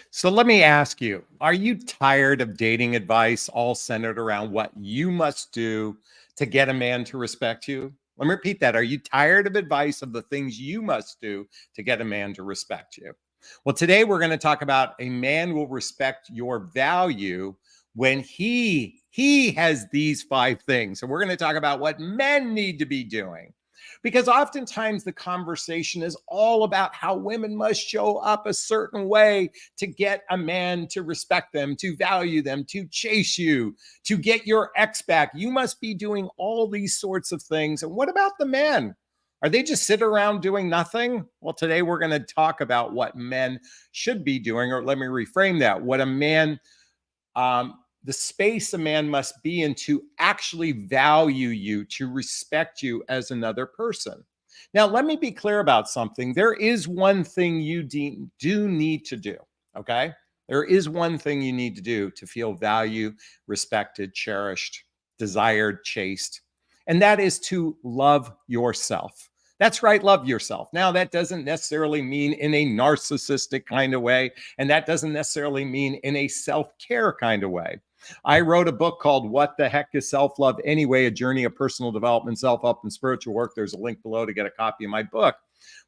So let me ask you, are you tired of dating advice all centered around what you must do to get a man to respect you? Let me repeat that. Are you tired of advice of the things you must do to get a man to respect you? Well, today we're going to talk about a man will respect your value when he has these five things. So we're going to talk about what men need to be doing. Because oftentimes the conversation is all about how women must show up a certain way to get a man to respect them, to value them, to chase you, to get your ex back. You must be doing all these sorts of things. And what about the men? Are they just sit around doing nothing? Well, today we're going to talk about what men should be doing, or let me reframe that. What a man, the space a man must be in to actually value you, to respect you as another person. Now, let me be clear about something. There is one thing you do need to do, okay? There is one thing you need to do to feel valued, respected, cherished, desired, chased, and that is to love yourself. That's right, love yourself. Now, that doesn't necessarily mean in a narcissistic kind of way, and that doesn't necessarily mean in a self-care kind of way. I wrote a book called What the Heck is Self-Love Anyway? A Journey of Personal Development, Self-Help, and Spiritual Work. There's a link below to get a copy of my book.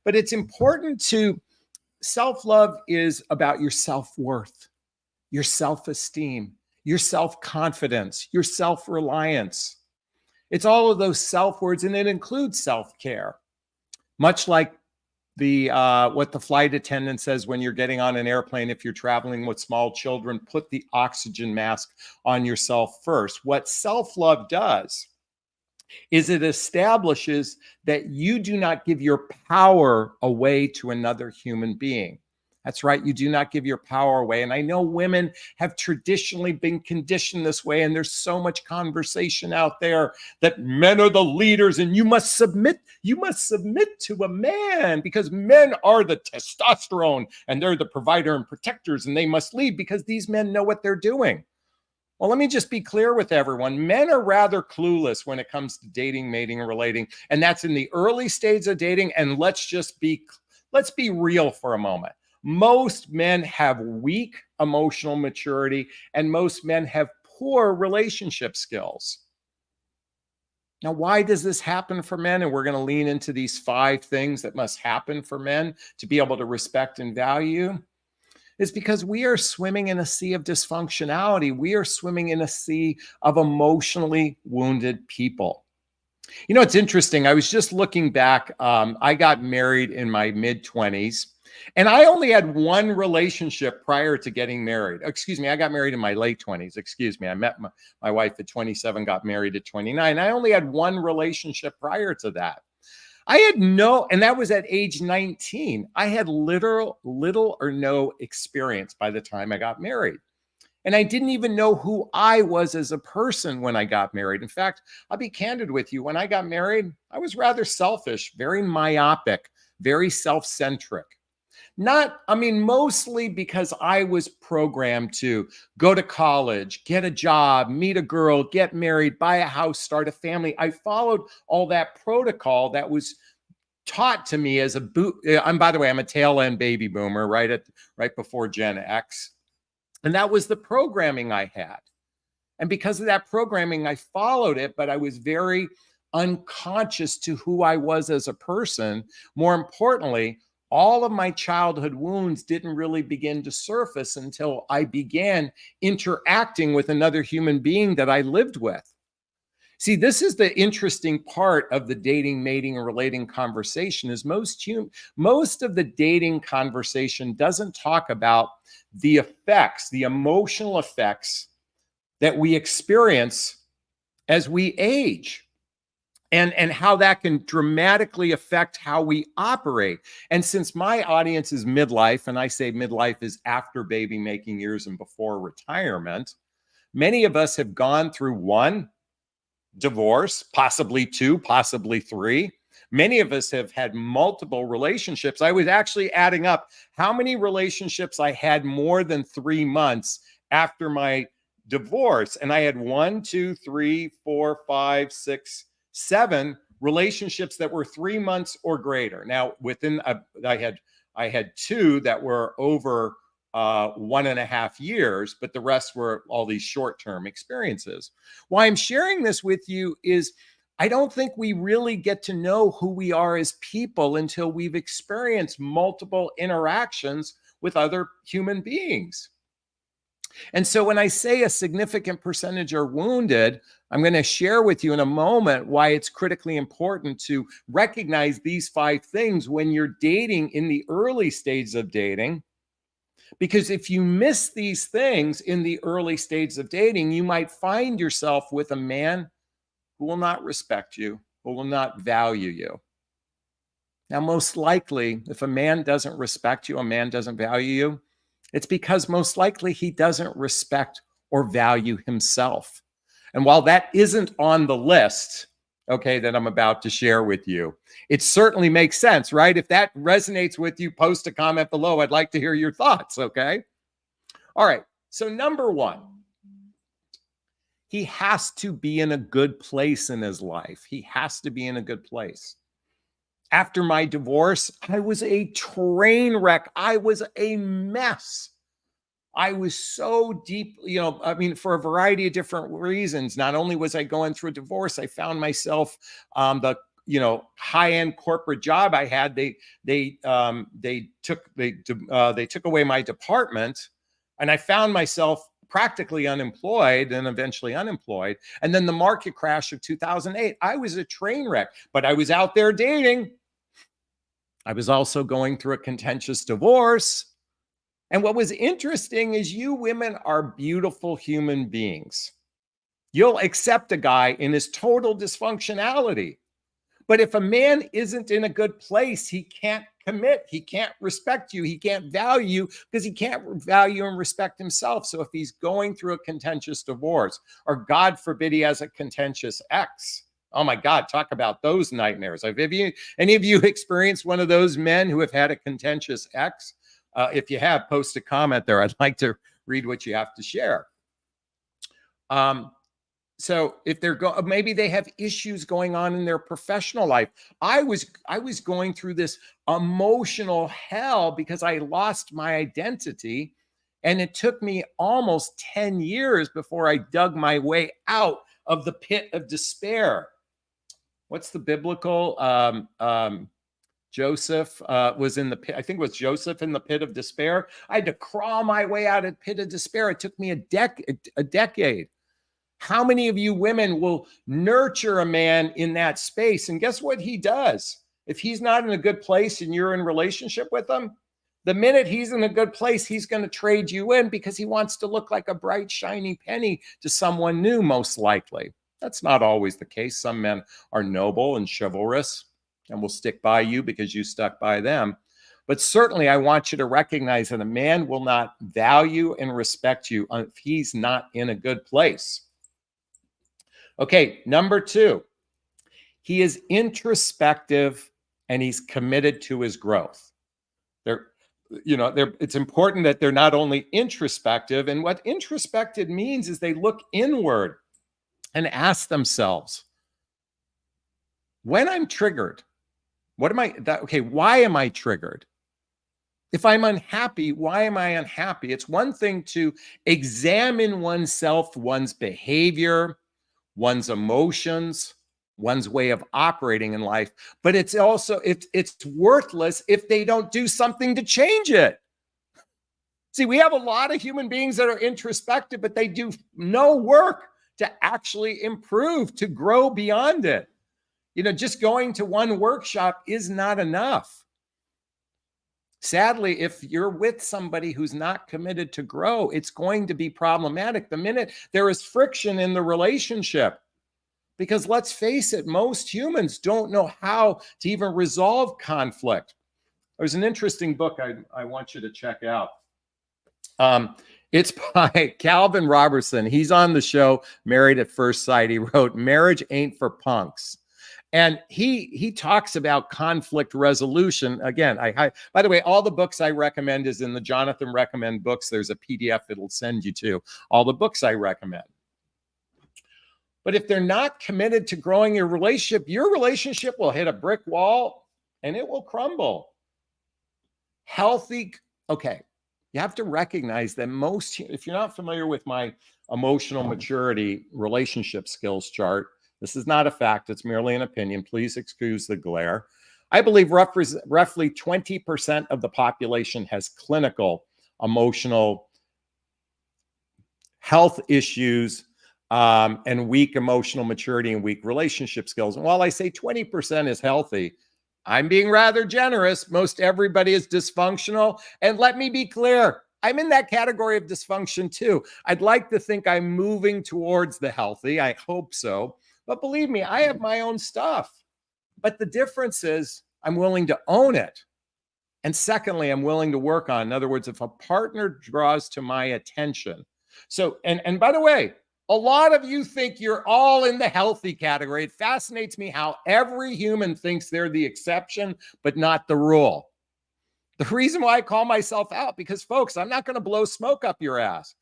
But it's important to, self-love is about your self-worth, your self-esteem, your self-confidence, your self-reliance. It's all of those self-words, and it includes self-care. Much like what the flight attendant says when you're getting on an airplane, if you're traveling with small children, put the oxygen mask on yourself first. What self-love does is it establishes that you do not give your power away to another human being. That's right, you do not give your power away. And I know women have traditionally been conditioned this way, and there's so much conversation out there that men are the leaders and you must submit to a man because men are the testosterone and they're the provider and protectors and they must lead because these men know what they're doing. Well, let me just be clear with everyone. Men are rather clueless when it comes to dating, mating, and relating, and that's in the early stages of dating. And let's be real for a moment. Most men have weak emotional maturity, and most men have poor relationship skills. Now, why does this happen for men? And we're going to lean into these five things that must happen for men to be able to respect and value. Is because we are swimming in a sea of dysfunctionality. We are swimming in a sea of emotionally wounded people. You know, it's interesting. I was just looking back. I got married in my mid-20s. And I only had one relationship prior to getting married. Excuse me, I got married in my late 20s. Excuse me, I met my wife at 27, got married at 29. I only had one relationship prior to that. And that was at age 19. I had little or no experience by the time I got married. And I didn't even know who I was as a person when I got married. In fact, I'll be candid with you. When I got married, I was rather selfish, very myopic, very self-centric. Mostly because I was programmed to go to college, get a job, meet a girl, get married, buy a house, start a family. I followed all that protocol that was taught to me as by the way, I'm a tail end baby boomer, right before Gen X. And that was the programming I had. And because of that programming, I followed it, but I was very unconscious to who I was as a person. More importantly, all of my childhood wounds didn't really begin to surface until I began interacting with another human being that I lived with. See, this is the interesting part of the dating, mating, and relating conversation is most of the dating conversation doesn't talk about the effects, the emotional effects that we experience as we age. And how that can dramatically affect how we operate. And since my audience is midlife, and I say midlife is after baby making years and before retirement, many of us have gone through one, divorce, possibly two, possibly three. Many of us have had multiple relationships. I was actually adding up how many relationships I had more than 3 months after my divorce. And I had 1, 2, 3, 4, 5, 6, 7 relationships that were 3 months or greater. Now, I had 2 that were over 1.5 years, but the rest were all these short-term experiences. Why I'm sharing this with you is I don't think we really get to know who we are as people until we've experienced multiple interactions with other human beings. And so when I say a significant percentage are wounded, I'm going to share with you in a moment why it's critically important to recognize these 5 things when you're dating in the early stages of dating. Because if you miss these things in the early stages of dating, you might find yourself with a man who will not respect you, who will not value you. Now, most likely, if a man doesn't respect you, a man doesn't value you, it's because most likely he doesn't respect or value himself. And while that isn't on the list, okay, that I'm about to share with you, it certainly makes sense, right? If that resonates with you, post a comment below. I'd like to hear your thoughts, okay? All right, so number 1, he has to be in a good place in his life. He has to be in a good place. After my divorce, I was a train wreck. I was a mess. I was so deep, I mean, for a variety of different reasons. Not only was I going through a divorce, I found myself the high-end corporate job I had. They took away my department, and I found myself practically unemployed and eventually unemployed. And then the market crash of 2008, I was a train wreck, but I was out there dating. I was also going through a contentious divorce. And what was interesting is you women are beautiful human beings. You'll accept a guy in his total dysfunctionality. But if a man isn't in a good place, he can't commit. He can't respect you. He can't value you because he can't value and respect himself. So if he's going through a contentious divorce, or God forbid he has a contentious ex, oh my God, talk about those nightmares. Have any of you experienced one of those men who have had a contentious ex? If you have, post a comment there. I'd like to read what you have to share. So if maybe they have issues going on in their professional life. I was going through this emotional hell because I lost my identity, and it took me almost 10 years before I dug my way out of the pit of despair. What's the biblical? Joseph was in the pit. I think it was Joseph in the pit of despair. I had to crawl my way out of the pit of despair. It took me a decade. How many of you women will nurture a man in that space? And guess what he does? If he's not in a good place and you're in relationship with him, the minute he's in a good place, he's going to trade you in because he wants to look like a bright, shiny penny to someone new, most likely. That's not always the case. Some men are noble and chivalrous and will stick by you because you stuck by them. But certainly I want you to recognize that a man will not value and respect you if he's not in a good place. Okay, number 2, he is introspective and he's committed to his growth. It's important that they're not only introspective, and what introspective means is they look inward and ask themselves, when I'm triggered, why am I triggered? If I'm unhappy, why am I unhappy? It's one thing to examine oneself, one's behavior, one's emotions, one's way of operating in life, but it's also, it's worthless if they don't do something to change it. See, we have a lot of human beings that are introspective, but they do no work to actually improve, to grow beyond it. Just going to one workshop is not enough. Sadly, if you're with somebody who's not committed to grow, it's going to be problematic the minute there is friction in the relationship. Because let's face it, most humans don't know how to even resolve conflict. There's an interesting book I want you to check out. It's by Calvin Robertson. He's on the show Married at First Sight. He wrote Marriage Ain't for Punks. And he talks about conflict resolution. Again, by the way, all the books I recommend is in the Jonathan Recommend books. There's a PDF it'll send you to all the books I recommend. But if they're not committed to growing your relationship will hit a brick wall and it will crumble. Okay. You have to recognize that if you're not familiar with my emotional maturity relationship skills chart, this is not a fact, it's merely an opinion. Please excuse the glare. I believe roughly 20% of the population has clinical emotional health issues, and weak emotional maturity and weak relationship skills. And while I say 20% is healthy, I'm being rather generous. Most everybody is dysfunctional. And let me be clear, I'm in that category of dysfunction too. I'd like to think I'm moving towards the healthy. I hope so. But believe me, I have my own stuff. But the difference is I'm willing to own it. And secondly, I'm willing to work on. In other words, if a partner draws to my attention. So, and by the way, a lot of you think you're all in the healthy category. It fascinates me how every human thinks they're the exception, but not the rule. The reason why I call myself out, because folks, I'm not going to blow smoke up your ass.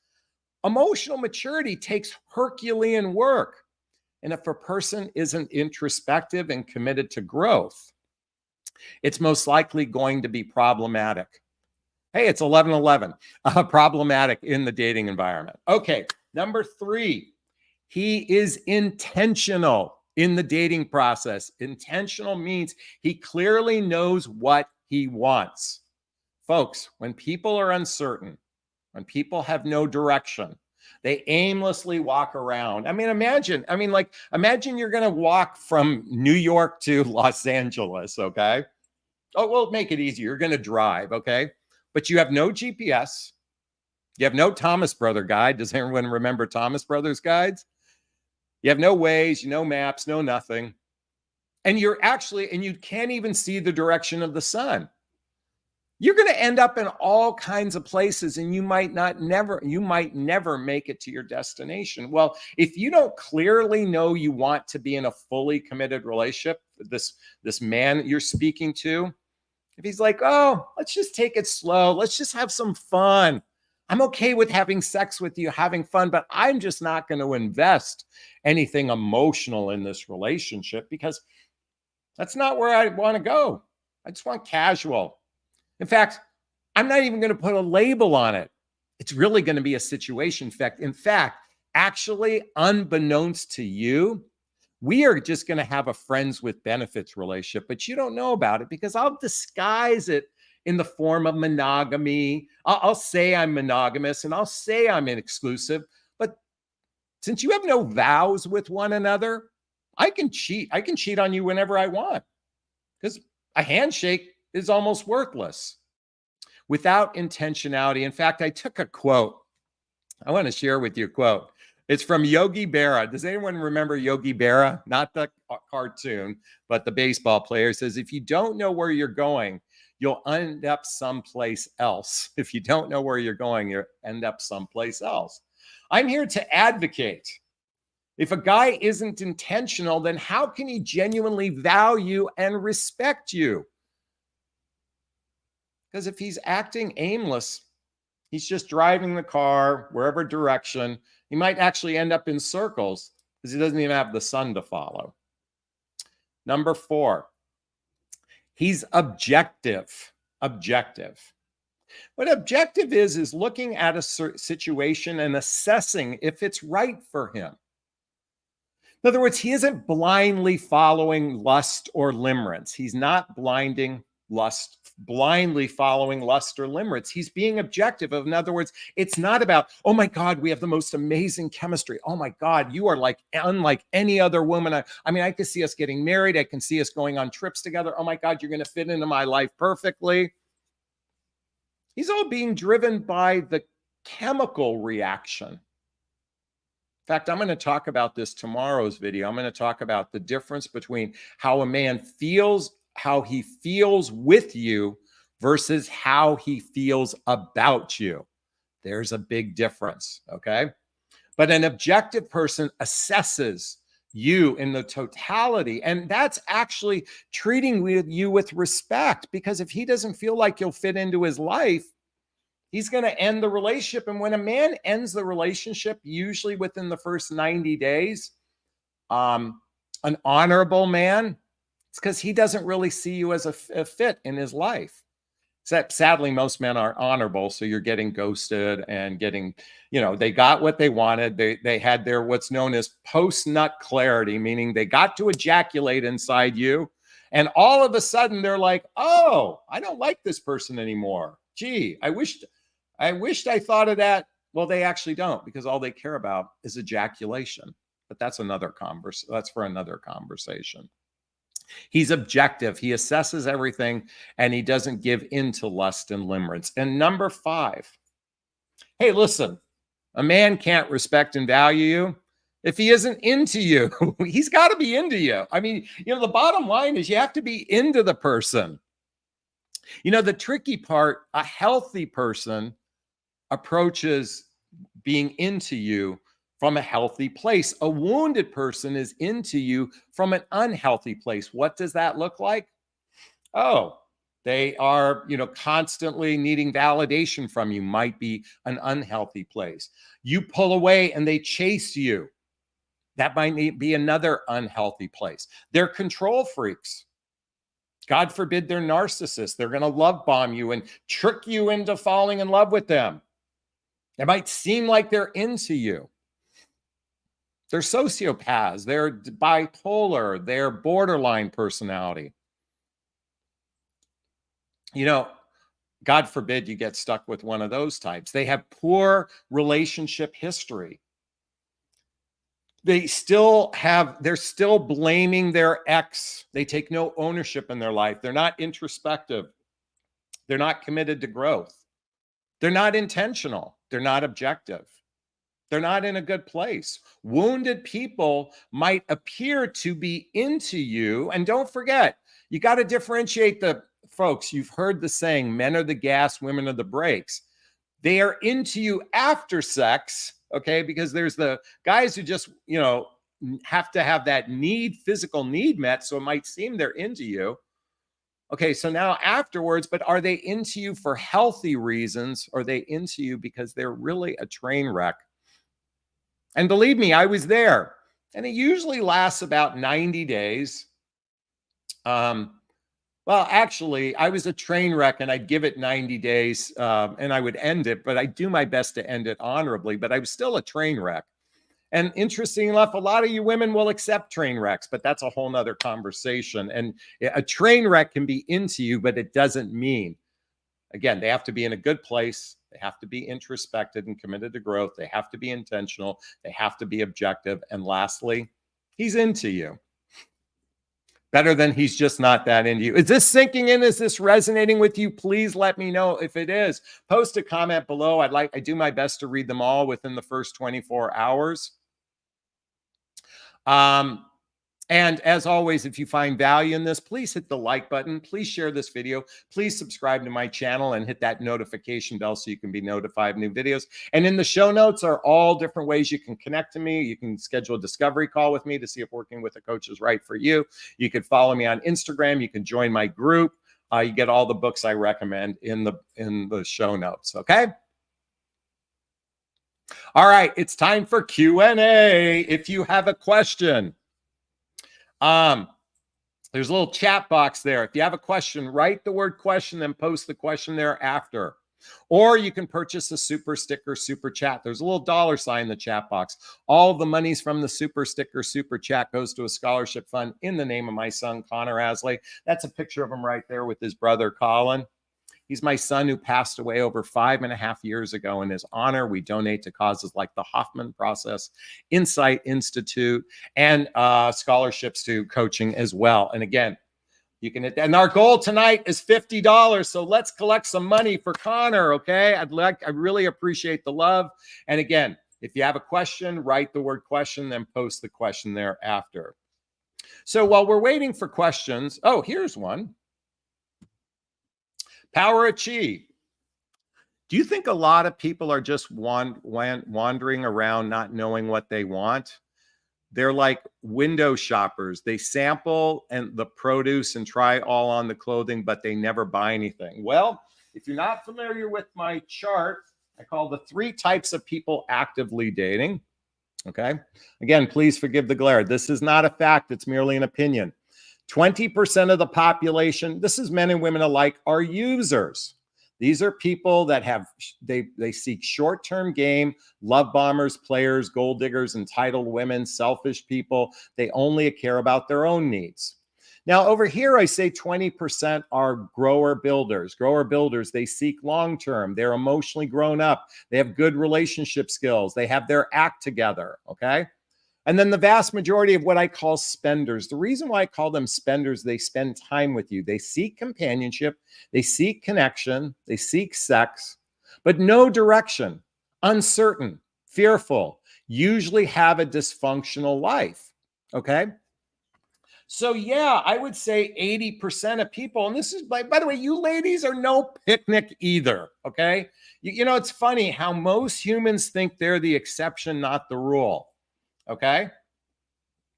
Emotional maturity takes Herculean work. And if a person isn't introspective and committed to growth, it's most likely going to be problematic. Hey, it's 11:11. Problematic in the dating environment. Okay, number 3, he is intentional in the dating process. Intentional means he clearly knows what he wants. Folks, when people are uncertain, when people have no direction, they aimlessly walk around. Imagine you're going to walk from New York to Los Angeles, okay? Oh, we'll make it easy. You're going to drive, okay? But you have no GPS. You have no Thomas Brother guide. Does anyone remember Thomas Brothers guides? You have no Waze, no maps, no nothing. And you can't even see the direction of the sun. You're going to end up in all kinds of places, and you might never make it to your destination. Well, if you don't clearly know you want to be in a fully committed relationship, this man you're speaking to, if he's like, oh, let's just take it slow, let's just have some fun. I'm okay with having sex with you, having fun, but I'm just not going to invest anything emotional in this relationship because that's not where I want to go. I just want casual. In fact, I'm not even going to put a label on it. It's really going to be a situation. In fact, actually, unbeknownst to you, we are just going to have a friends with benefits relationship, but you don't know about it because I'll disguise it in the form of monogamy. I'll say I'm monogamous and I'll say I'm exclusive, but since you have no vows with one another, I can cheat. I can cheat on you whenever I want because a handshake is almost worthless without intentionality. In fact, I took a quote. I want to share with you a quote. It's from Yogi Berra. Does anyone remember Yogi Berra? Not the cartoon, but the baseball player. Says, if you don't know where you're going, you'll end up someplace else. If you don't know where you're going, you'll end up someplace else. I'm here to advocate. If a guy isn't intentional, then how can he genuinely value and respect you? Because if he's acting aimless, he's just driving the car wherever direction, he might actually end up in circles because he doesn't even have the sun to follow. Number 4, he's objective. Objective. What objective is looking at a situation and assessing if it's right for him. In other words, he isn't blindly following lust or limerence. He's not blindly following lust or limerence. He's being objective. In other words, it's not about, oh my God, we have the most amazing chemistry. Oh my God, you are unlike any other woman. I can see us getting married. I can see us going on trips together. Oh my God, you're going to fit into my life perfectly. He's all being driven by the chemical reaction. In fact, I'm going to talk about this tomorrow's video. I'm going to talk about the difference between how a man feels, how he feels with you versus how he feels about you. There's a big difference, okay? But an objective person assesses you in the totality, and that's actually treating you with respect, because if he doesn't feel like you'll fit into his life, he's going to end the relationship. And when a man ends the relationship, usually within the first 90 days, an honorable man, it's because he doesn't really see you as a fit in his life. Sadly, most men aren't honorable, so you're getting ghosted and getting, they got what they wanted. They had their what's known as post-nut clarity, meaning they got to ejaculate inside you, and all of a sudden they're like, "Oh, I don't like this person anymore. Gee, I wished I thought of that." Well, they actually don't, because all they care about is ejaculation. But that's that's for another conversation. He's objective. He assesses everything, and he doesn't give in to lust and limerence. And number 5, hey, listen, a man can't respect and value you if he isn't into you. He's got to be into you. I mean, the bottom line is you have to be into the person. The tricky part, a healthy person approaches being into you from a healthy place. A wounded person is into you from an unhealthy place. What does that look like? Oh, they are, constantly needing validation from you, might be an unhealthy place. You pull away and they chase you. That might be another unhealthy place. They're control freaks. God forbid they're narcissists. They're going to love bomb you and trick you into falling in love with them. It might seem like they're into you. They're sociopaths, they're bipolar, they're borderline personality. God forbid you get stuck with one of those types. They have poor relationship history. They're still blaming their ex. They take no ownership in their life. They're not introspective. They're not committed to growth. They're not intentional. They're not objective. They're not in a good place. Wounded people might appear to be into you. And don't forget, you got to differentiate folks. You've heard the saying, men are the gas, women are the brakes. They are into you after sex, okay? Because there's the guys who just, have to have that physical need met. So it might seem they're into you. Okay, so now afterwards, but are they into you for healthy reasons? Or are they into you because they're really a train wreck? And believe me, I was there. And it usually lasts about 90 days. Well, actually, I was a train wreck and I'd give it 90 days and I would end it, but I do my best to end it honorably, but I was still a train wreck. And interesting enough, a lot of you women will accept train wrecks, but that's a whole nother conversation. And a train wreck can be into you, but it doesn't mean, again, they have to be in a good place. They have to be introspective and committed to growth. They have to be intentional. They have to be objective. And lastly, he's into you. Better than he's just not that into you. Is this sinking in? Is this resonating with you? Please let me know if it is. Post a comment below. I do my best to read them all within the first 24 hours. And as always, if you find value in this, please hit the like button. Please share this video. Please subscribe to my channel and hit that notification bell so you can be notified of new videos. And in the show notes are all different ways you can connect to me. You can schedule a discovery call with me to see if working with a coach is right for you. You can follow me on Instagram. You can join my group. You get all the books I recommend in the show notes. Okay. All right. It's time for Q&A. If you have a question, there's a little chat box there. If you have a question, write the word question, then post the question there after. Or you can purchase a super sticker, super chat. There's a little $ in the chat box. All the monies from the super sticker, super chat goes to a scholarship fund in the name of my son, Connor Asley. That's a picture of him right there with his brother, Colin. He's my son who passed away over 5.5 years ago. In his honor, we donate to causes like the Hoffman Process, Insight Institute, and scholarships to coaching as well. And again, you can, and our goal tonight is $50. So let's collect some money for Connor. Okay. I really appreciate the love. And again, if you have a question, write the word question, then post the question thereafter. So while we're waiting for questions, oh, here's one. Power of Chi. Do you think a lot of people are just wandering around not knowing what they want? They're like window shoppers. They sample and the produce and try all on the clothing, but they never buy anything. Well, if you're not familiar with my chart, I call the 3 types of people actively dating. Okay. Again, please forgive the glare. This is not a fact. It's merely an opinion. 20% of the population, this is men and women alike, are users. These are people that they seek short-term game, love bombers, players, gold diggers, entitled women, selfish people. They only care about their own needs. Now, over here, I say 20% are grower builders. Grower builders, they seek long-term. They're emotionally grown up. They have good relationship skills. They have their act together, okay? And then the vast majority of what I call spenders. The reason why I call them spenders, they spend time with you. They seek companionship. They seek connection. They seek sex, but no direction, uncertain, fearful, usually have a dysfunctional life, okay? So yeah, I would say 80% of people, and this is, by the way, you ladies are no picnic either, okay? You know, it's funny how most humans think they're the exception, not the rule, okay?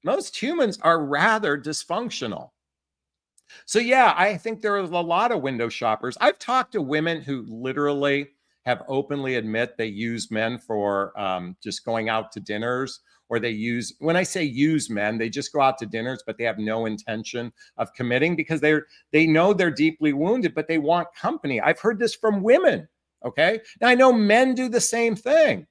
Most humans are rather dysfunctional. So yeah, I think there are a lot of window shoppers. I've talked to women who literally have openly admit they use men for just going out to dinners, or they use, when I say use men, they just go out to dinners, but they have no intention of committing because they know they're deeply wounded, but they want company. I've heard this from women. Okay. Now I know men do the same thing.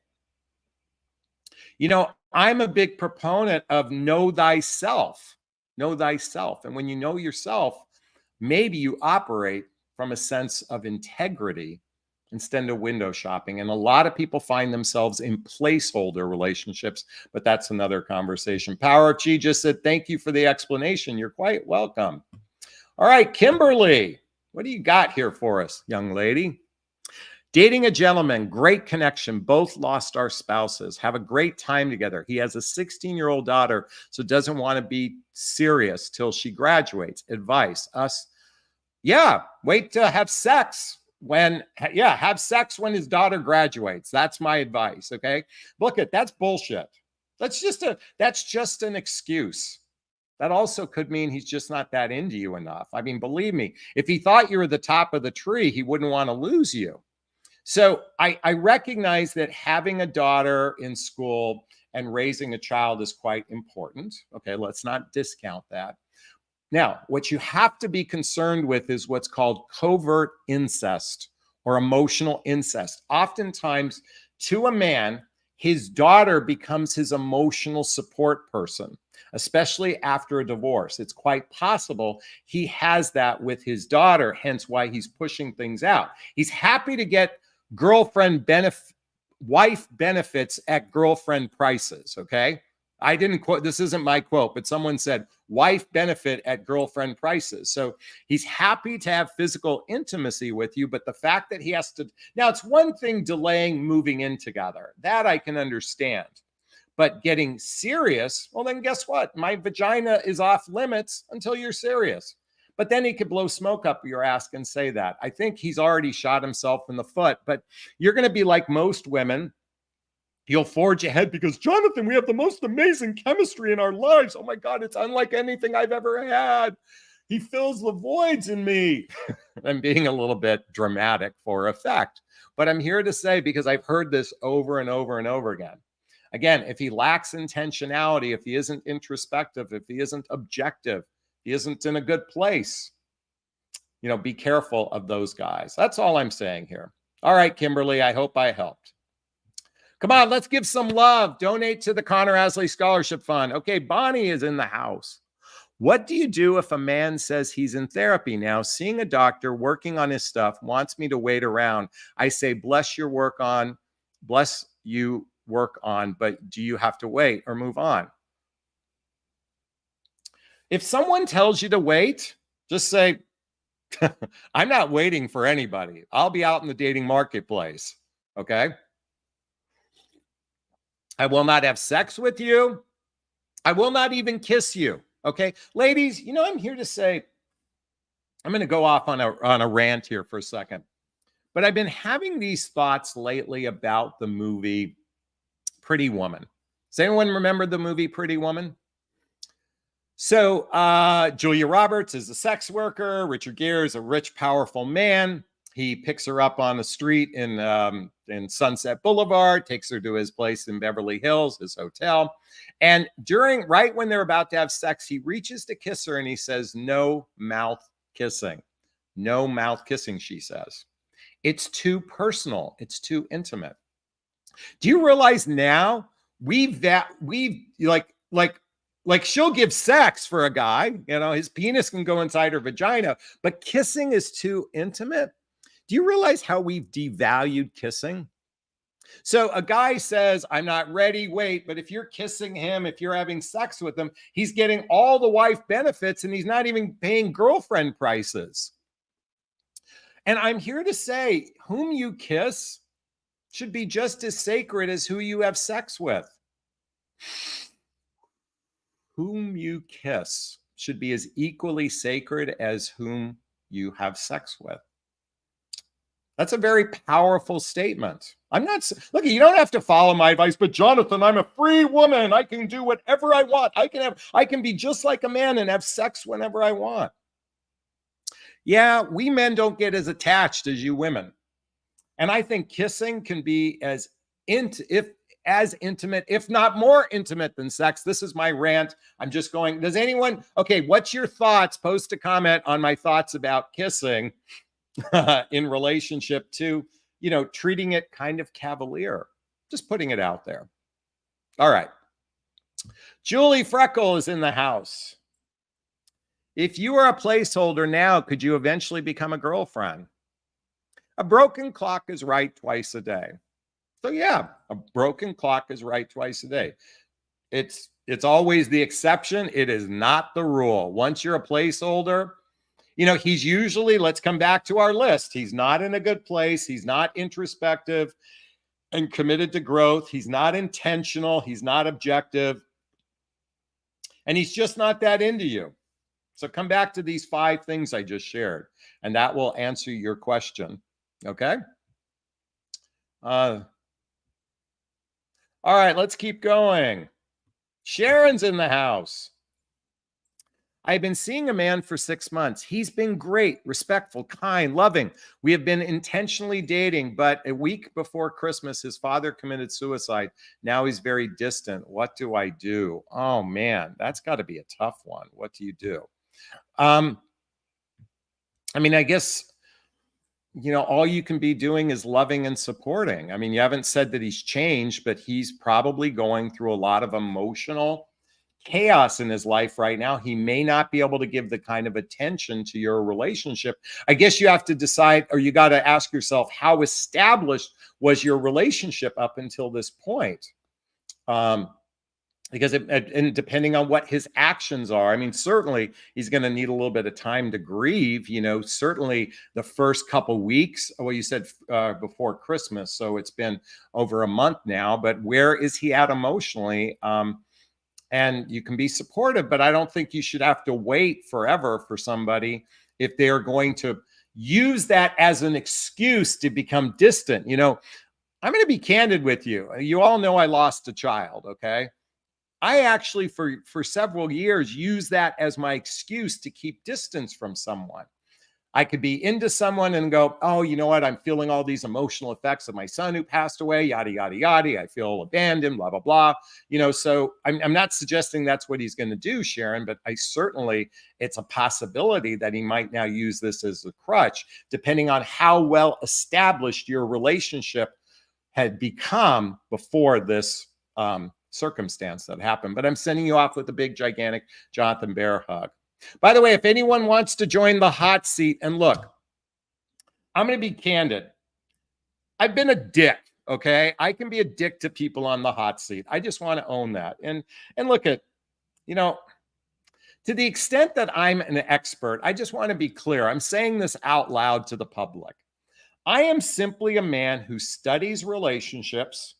You know, I'm a big proponent of know thyself. Know thyself. And when you know yourself, maybe you operate from a sense of integrity instead of window shopping. And a lot of people find themselves in placeholder relationships, but that's another conversation. Power Chi just said, thank you for the explanation. You're quite welcome. All right, Kimberly, what do you got here for us, young lady? Dating a gentleman, great connection. Both lost our spouses. Have a great time together. He has a 16-year-old daughter, so doesn't want to be serious till she graduates. Advice, us, yeah, wait to have sex when, yeah, have sex when his daughter graduates. That's my advice, okay? Look at, that's bullshit. That's just an excuse. That also could mean he's just not that into you enough. I mean, believe me, if he thought you were the top of the tree, he wouldn't want to lose you. So I recognize that having a daughter in school and raising a child is quite important. Okay, let's not discount that. Now, what you have to be concerned with is what's called covert incest or emotional incest. Oftentimes, to a man, his daughter becomes his emotional support person, especially after a divorce. It's quite possible he has that with his daughter, hence why he's pushing things out. He's happy to get wife benefits at girlfriend prices, okay? I didn't quote, this isn't my quote, but someone said wife benefit at girlfriend prices. So he's happy to have physical intimacy with you, but the fact that he has to, now it's one thing delaying moving in together. That I can understand. But getting serious, well, then guess what? My vagina is off limits until you're serious. But then he could blow smoke up your ass and say that. I think he's already shot himself in the foot, but you're going to be like most women. You'll forge ahead because, Jonathan, we have the most amazing chemistry in our lives. Oh my God, it's unlike anything I've ever had. He fills the voids in me. I'm being a little bit dramatic for effect, but I'm here to say, because I've heard this over and over and over again. Again, if he lacks intentionality, if he isn't introspective, if he isn't objective, he isn't in a good place, you know, be careful of those guys. That's all I'm saying here. All right, Kimberly, I hope I helped. Come on, let's give some love. Donate to the Connor Asley Scholarship Fund. Okay, Bonnie is in the house. What do you do if a man says he's in therapy now, seeing a doctor, working on his stuff, wants me to wait around? I say, bless you work on, but do you have to wait or move on? If someone tells you to wait, just say, I'm not waiting for anybody. I'll be out in the dating marketplace. Okay. I will not have sex with you. I will not even kiss you. Okay. Ladies, you know, I'm here to say, I'm going to go off on a rant here for a second, but I've been having these thoughts lately about the movie Pretty Woman. Does anyone remember the movie Pretty Woman? So Julia Roberts is a sex worker. Richard Gere is a rich, powerful man. He picks her up on the street in Sunset Boulevard, takes her to his place in Beverly Hills, his hotel. And right when they're about to have sex, he reaches to kiss her and he says, no mouth kissing. No mouth kissing, she says. It's too personal. It's too intimate. Do you realize now we've like she'll give sex for a guy, his penis can go inside her vagina, but kissing is too intimate. Do you realize how we've devalued kissing? So a guy says, I'm not ready, wait, but if you're kissing him, if you're having sex with him, he's getting all the wife benefits and he's not even paying girlfriend prices. And I'm here to say, whom you kiss should be just as sacred as who you have sex with. Whom you kiss should be as equally sacred as whom you have sex with. That's a very powerful statement. Look, you don't have to follow my advice, but Jonathan, I'm a free woman. I can do whatever I want. I can be just like a man and have sex whenever I want. Yeah, we men don't get as attached as you women. And I think kissing can be as intimate, if not more intimate than sex. This is my rant. I'm just going, does anyone, okay, what's your thoughts? Post a comment on my thoughts about kissing in relationship to, treating it kind of cavalier. Just putting it out there. All right. Julie Freckle is in the house. If you are a placeholder now, could you eventually become a girlfriend? A broken clock is right twice a day. So yeah, a broken clock is right twice a day. It's always the exception. It is not the rule. Once you're a placeholder, he's usually, let's come back to our list. He's not in a good place. He's not introspective and committed to growth. He's not intentional. He's not objective. And he's just not that into you. So come back to these 5 things I just shared, and that will answer your question. Okay? All right, let's keep going. Sharon's in the house. I've been seeing a man for 6 months. He's been great, respectful, kind, loving. We have been intentionally dating, but a week before Christmas, his father committed suicide. Now he's very distant. What do I do? Oh, man, that's got to be a tough one. What do you do? I guess, all you can be doing is loving and supporting. You haven't said that he's changed, but he's probably going through a lot of emotional chaos in his life right now. He may not be able to give the kind of attention to your relationship. I guess you have to decide, or you got to ask yourself, how established was your relationship up until this point? Because and depending on what his actions are, certainly he's going to need a little bit of time to grieve, certainly the first couple weeks. Well, you said before Christmas, so it's been over a month now, but where is he at emotionally? And you can be supportive, but I don't think you should have to wait forever for somebody if they're going to use that as an excuse to become distant. I'm going to be candid with you. You all know I lost a child, okay? I actually, for several years, used that as my excuse to keep distance from someone. I could be into someone and go, oh, you know what? I'm feeling all these emotional effects of my son who passed away, yada, yada, yada. I feel abandoned, blah, blah, blah. So I'm not suggesting that's what he's going to do, Sharon, but it's a possibility that he might now use this as a crutch, depending on how well established your relationship had become before this circumstance that happened. But I'm sending you off with a big, gigantic Jonathan Bear hug. By the way, if anyone wants to join the hot seat, and look, I'm going to be candid. I've been a dick, okay? I can be a dick to people on the hot seat. I just want to own that. And look at, to the extent that I'm an expert, I just want to be clear. I'm saying this out loud to the public. I am simply a man who studies relationships.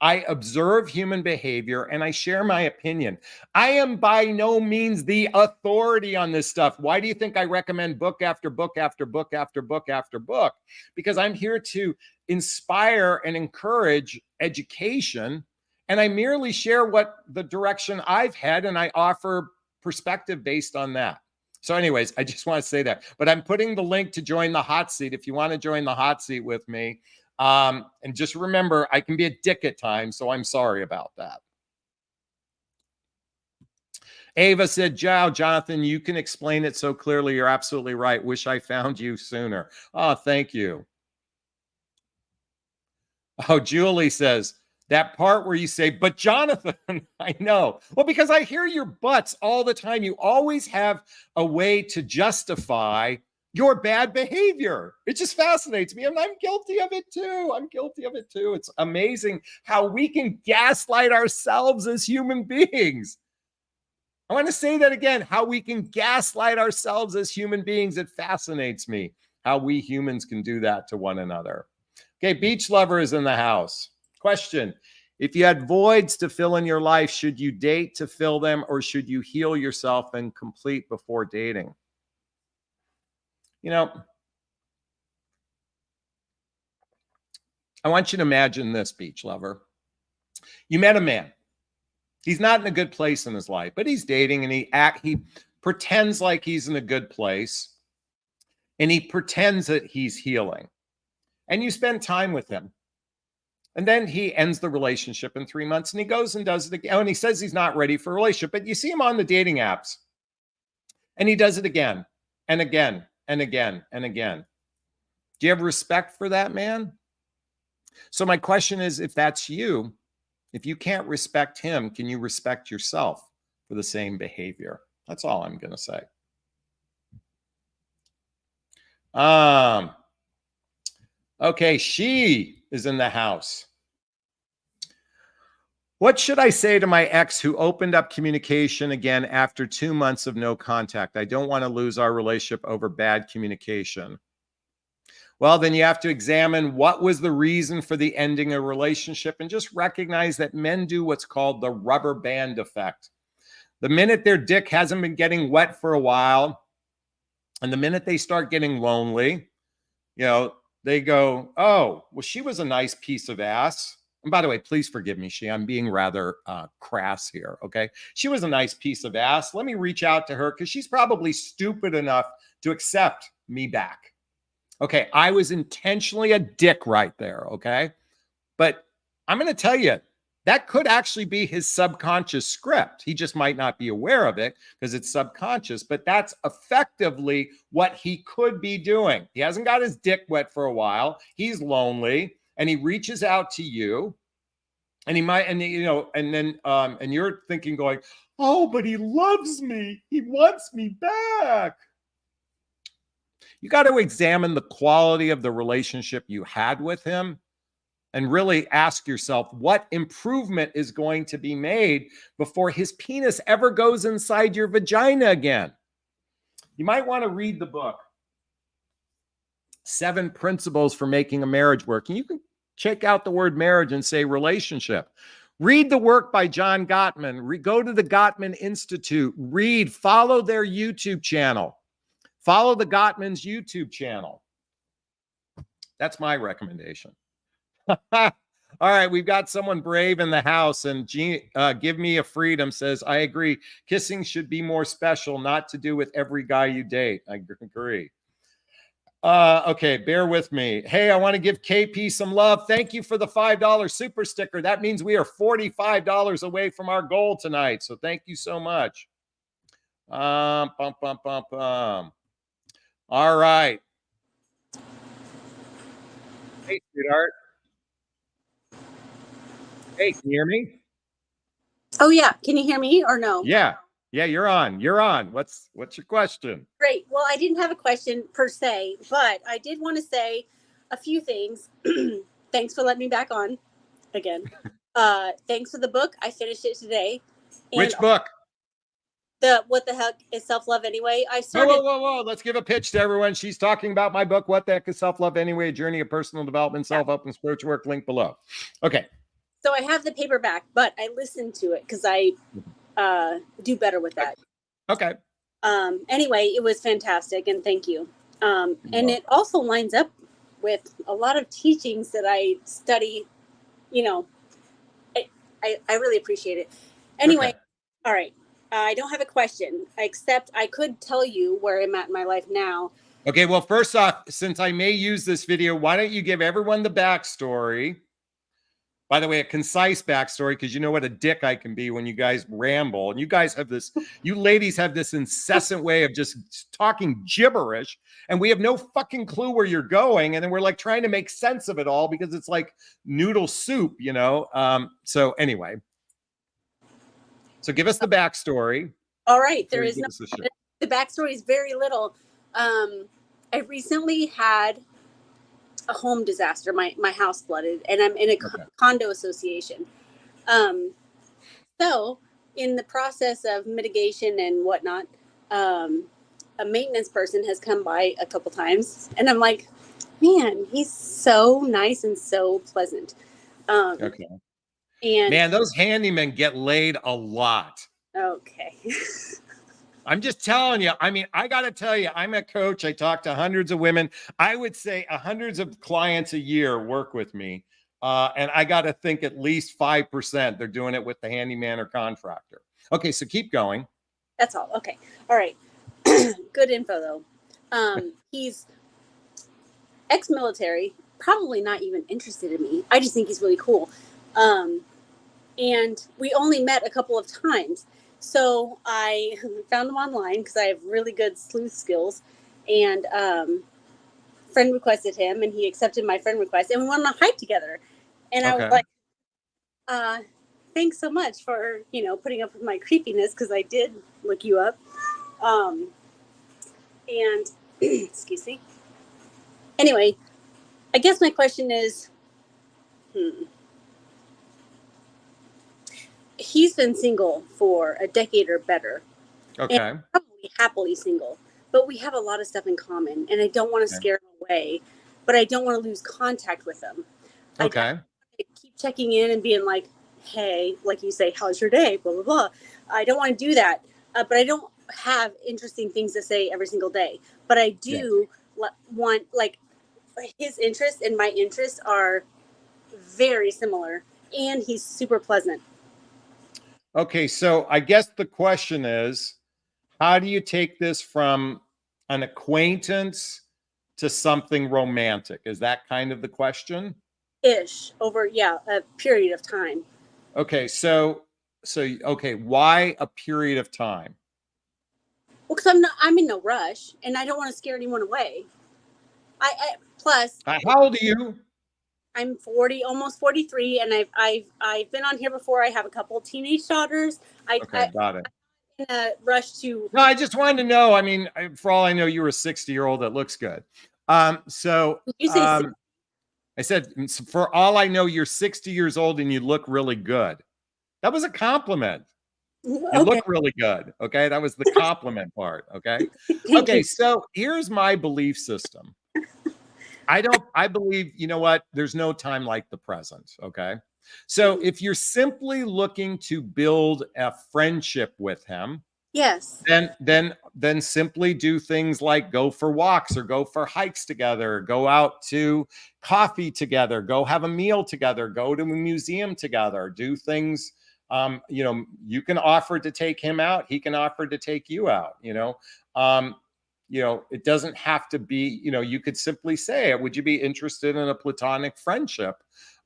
I observe human behavior and I share my opinion. I am by no means the authority on this stuff. Why do you think I recommend book after book after book after book after book? Because I'm here to inspire and encourage education. And I merely share what the direction I've had, and I offer perspective based on that. So anyways, I just want to say that. But I'm putting the link to join the hot seat if you want to join the hot seat with me. And just remember, I can be a dick at times, so I'm sorry about that. Ava said, Jonathan, you can explain it so clearly. You're absolutely right. Wish I found you sooner. Oh, thank you. Oh, Julie says, that part where you say, but Jonathan, I know. Well, because I hear your buts all the time. You always have a way to justify your bad behavior. It just fascinates me. And I'm guilty of it too. I'm guilty of it too. It's amazing how we can gaslight ourselves as human beings. I want to say that again, how we can gaslight ourselves as human beings. It fascinates me how we humans can do that to one another. Okay, beach lover is in the house. Question: if you had voids to fill in your life, should you date to fill them, or should you heal yourself and complete before dating? You know, I want you to imagine this, beach lover. You met a man. He's not in a good place in his life, but he's dating, and he pretends like he's in a good place, and he pretends that he's healing. And you spend time with him. And then he ends the relationship in 3 months, and he goes and does it again. Oh, and he says he's not ready for a relationship, but you see him on the dating apps, and he does it again and again and again and again. Do you have respect for that man? So my question is, if that's you, if you can't respect him, can you respect yourself for the same behavior? That's all I'm going to say. Okay, she is in the house. What should I say to my ex who opened up communication again after 2 months of no contact? I don't want to lose our relationship over bad communication. Well, then you have to examine what was the reason for the ending of a relationship, and just recognize that men do what's called the rubber band effect. The minute their dick hasn't been getting wet for a while, and the minute they start getting lonely, they go, oh, well, she was a nice piece of ass. And by the way, please forgive me, I'm being rather crass here, okay? She was a nice piece of ass. Let me reach out to her because she's probably stupid enough to accept me back. Okay, I was intentionally a dick right there, okay? But I'm going to tell you, that could actually be his subconscious script. He just might not be aware of it because it's subconscious, but that's effectively what he could be doing. He hasn't got his dick wet for a while. He's lonely, and he reaches out to you, and he might, and you're thinking, going, oh, but he loves me. He wants me back. You got to examine the quality of the relationship you had with him and really ask yourself what improvement is going to be made before his penis ever goes inside your vagina again. You might want to read the book, 7 Principles for Making a Marriage Work. And you can check out the word marriage and say relationship. Read the work by John Gottman. Go to the Gottman Institute. Follow their YouTube channel. Follow the Gottman's YouTube channel. That's my recommendation. All right, we've got someone brave in the house, and Give Me a Freedom says, I agree. Kissing should be more special, not to do with every guy you date. I agree. Okay, bear with me. Hey, I want to give KP some love. Thank you for the $5 super sticker. That means we are $45 away from our goal tonight. So thank you so much. All right. Hey, sweetheart. Hey, can you hear me? Oh, yeah. Can you hear me or no? Yeah. Yeah, you're on. You're on. What's your question? Great. Well, I didn't have a question per se, but I did want to say a few things. Thanks for letting me back on again. Thanks for the book. I finished it today. And which book? What the Heck is Self-Love Anyway? I started. Whoa. Let's give a pitch to everyone. She's talking about my book, What the Heck is Self-Love Anyway? A Journey of Personal Development, Self-Help, and Spiritual Work. Link below. Okay. So I have the paperback, but I listened to it because I do better with that. Okay. Anyway, it was fantastic, and thank you. And it also lines up with a lot of teachings that I study. I really appreciate it. Anyway, okay. All right. I don't have a question, except I could tell you where I'm at in my life now. Okay, well, first off, since I may use this video, why don't you give everyone the backstory By the way, a concise backstory, because you know what a dick I can be when you guys ramble. And you guys have this, you ladies have this incessant way of just talking gibberish. And we have no fucking clue where you're going. And then we're like trying to make sense of it all because it's like noodle soup, you know? So anyway, so give us the backstory. All right. There before you is give no, us the shit. the backstory is very little. I recently had a home disaster. My house flooded, and I'm in a condo association. So in the process of mitigation and whatnot, a maintenance person has come by a couple times, and I'm like, man, he's so nice and so pleasant. Okay. And man, those handymen get laid a lot. Okay. I'm just telling you. I mean, I got to tell you, I'm a coach. I talk to hundreds of women. I would say hundreds of clients a year work with me. And I got to think at least 5% they're doing it with the handyman or contractor. Okay, so keep going. That's all. Okay. All right. Good info, though. He's ex-military, probably not even interested in me. I just think he's really cool. And we only met a couple of times. So I found him online because I have really good sleuth skills, and friend requested him, and he accepted my friend request, and we went on a hike together. And I was like, thanks so much for, putting up with my creepiness, because I did look you up. And excuse me. Anyway, I guess my question is, he's been single for a decade or better. Okay. And probably happily single, but we have a lot of stuff in common, and I don't want to scare him away, but I don't want to lose contact with him. Okay. I keep checking in and being like, hey, like you say, how's your day? Blah, blah, blah. I don't want to do that, but I don't have interesting things to say every single day. But I do want, like, his interests and my interests are very similar, and he's super pleasant. Okay, so I guess the question is, how do you take this from an acquaintance to something romantic? Is that kind of the question? Over, a period of time. Okay, so okay, why a period of time? Well, because I'm in no rush, and I don't want to scare anyone away. Plus, how old are you? I'm 40, almost 43, and I've been on here before. I have a couple of teenage daughters. Got it. In a rush to. No, I just wanted to know. I mean, for all I know, you were a 60-year-old that looks good. So you say I said, for all I know, you're 60 years old and you look really good. That was a compliment. You look really good. Okay, that was the compliment part. Okay. Okay. So here's my belief system. I believe, you know what? There's no time like the present. Okay. So if you're simply looking to build a friendship with him, yes, then simply do things like go for walks or go for hikes together, go out to coffee together, go have a meal together, go to a museum together, do things. You can offer to take him out. He can offer to take you out, it doesn't have to be, you could simply say, would you be interested in a platonic friendship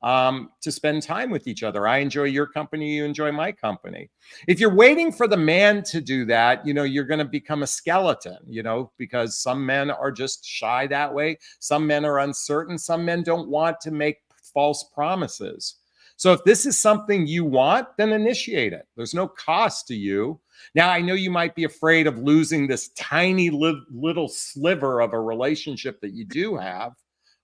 to spend time with each other? I enjoy your company. You enjoy my company. If you're waiting for the man to do that, you're going to become a skeleton, because some men are just shy that way. Some men are uncertain. Some men don't want to make false promises. So if this is something you want, then initiate it. There's no cost to you. Now, I know you might be afraid of losing this tiny little sliver of a relationship that you do have.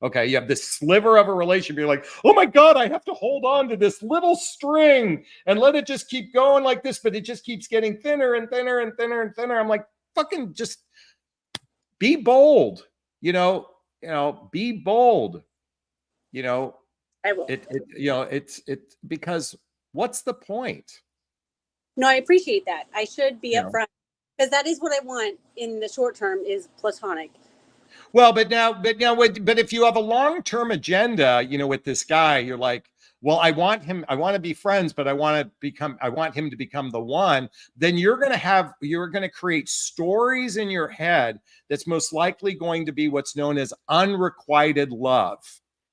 Okay, you have this sliver of a relationship. You're like, oh my God, I have to hold on to this little string and let it just keep going like this, but it just keeps getting thinner and thinner and thinner and thinner. I'm like, fucking just be bold, be bold, I will. It's because what's the point? No, I appreciate that. I should be upfront, because that is what I want in the short term, is platonic. Well, but if you have a long-term agenda, with this guy, you're like, well, I want to be friends, but I want him to become the one. Then you're going to create stories in your head that's most likely going to be what's known as unrequited love.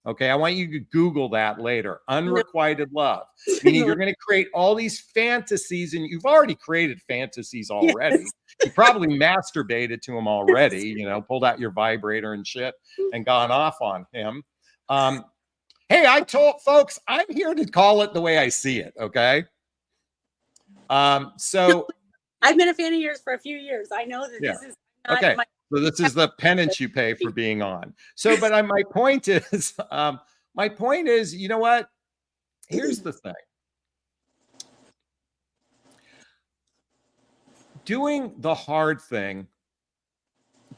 Okay, I want you to Google that later. No. Unrequited love, meaning you're going to create all these fantasies, and you've already created fantasies already. Yes. You probably masturbated to him already, you know, pulled out your vibrator and shit and gone off on him. Hey, I told folks, I'm here to call it the way I see it. Okay. So I've been a fan of yours for a few years. I know that this is not okay. my. So this is the penance you pay for being on. So, but my point is, you know what? Here's the thing. Doing the hard thing,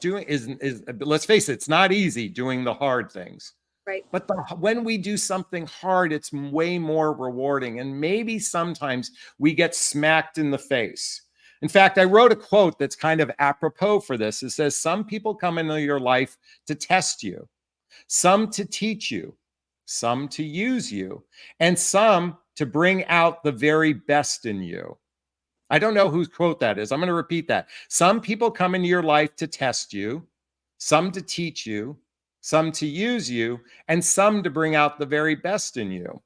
is let's face it, it's not easy doing the hard things. Right. But when we do something hard, it's way more rewarding. And maybe sometimes we get smacked in the face. In fact, I wrote a quote that's kind of apropos for this. It says, some people come into your life to test you, some to teach you, some to use you, and some to bring out the very best in you. I don't know whose quote that is. I'm going to repeat that. Some people come into your life to test you, some to teach you, some to use you, and some to bring out the very best in you.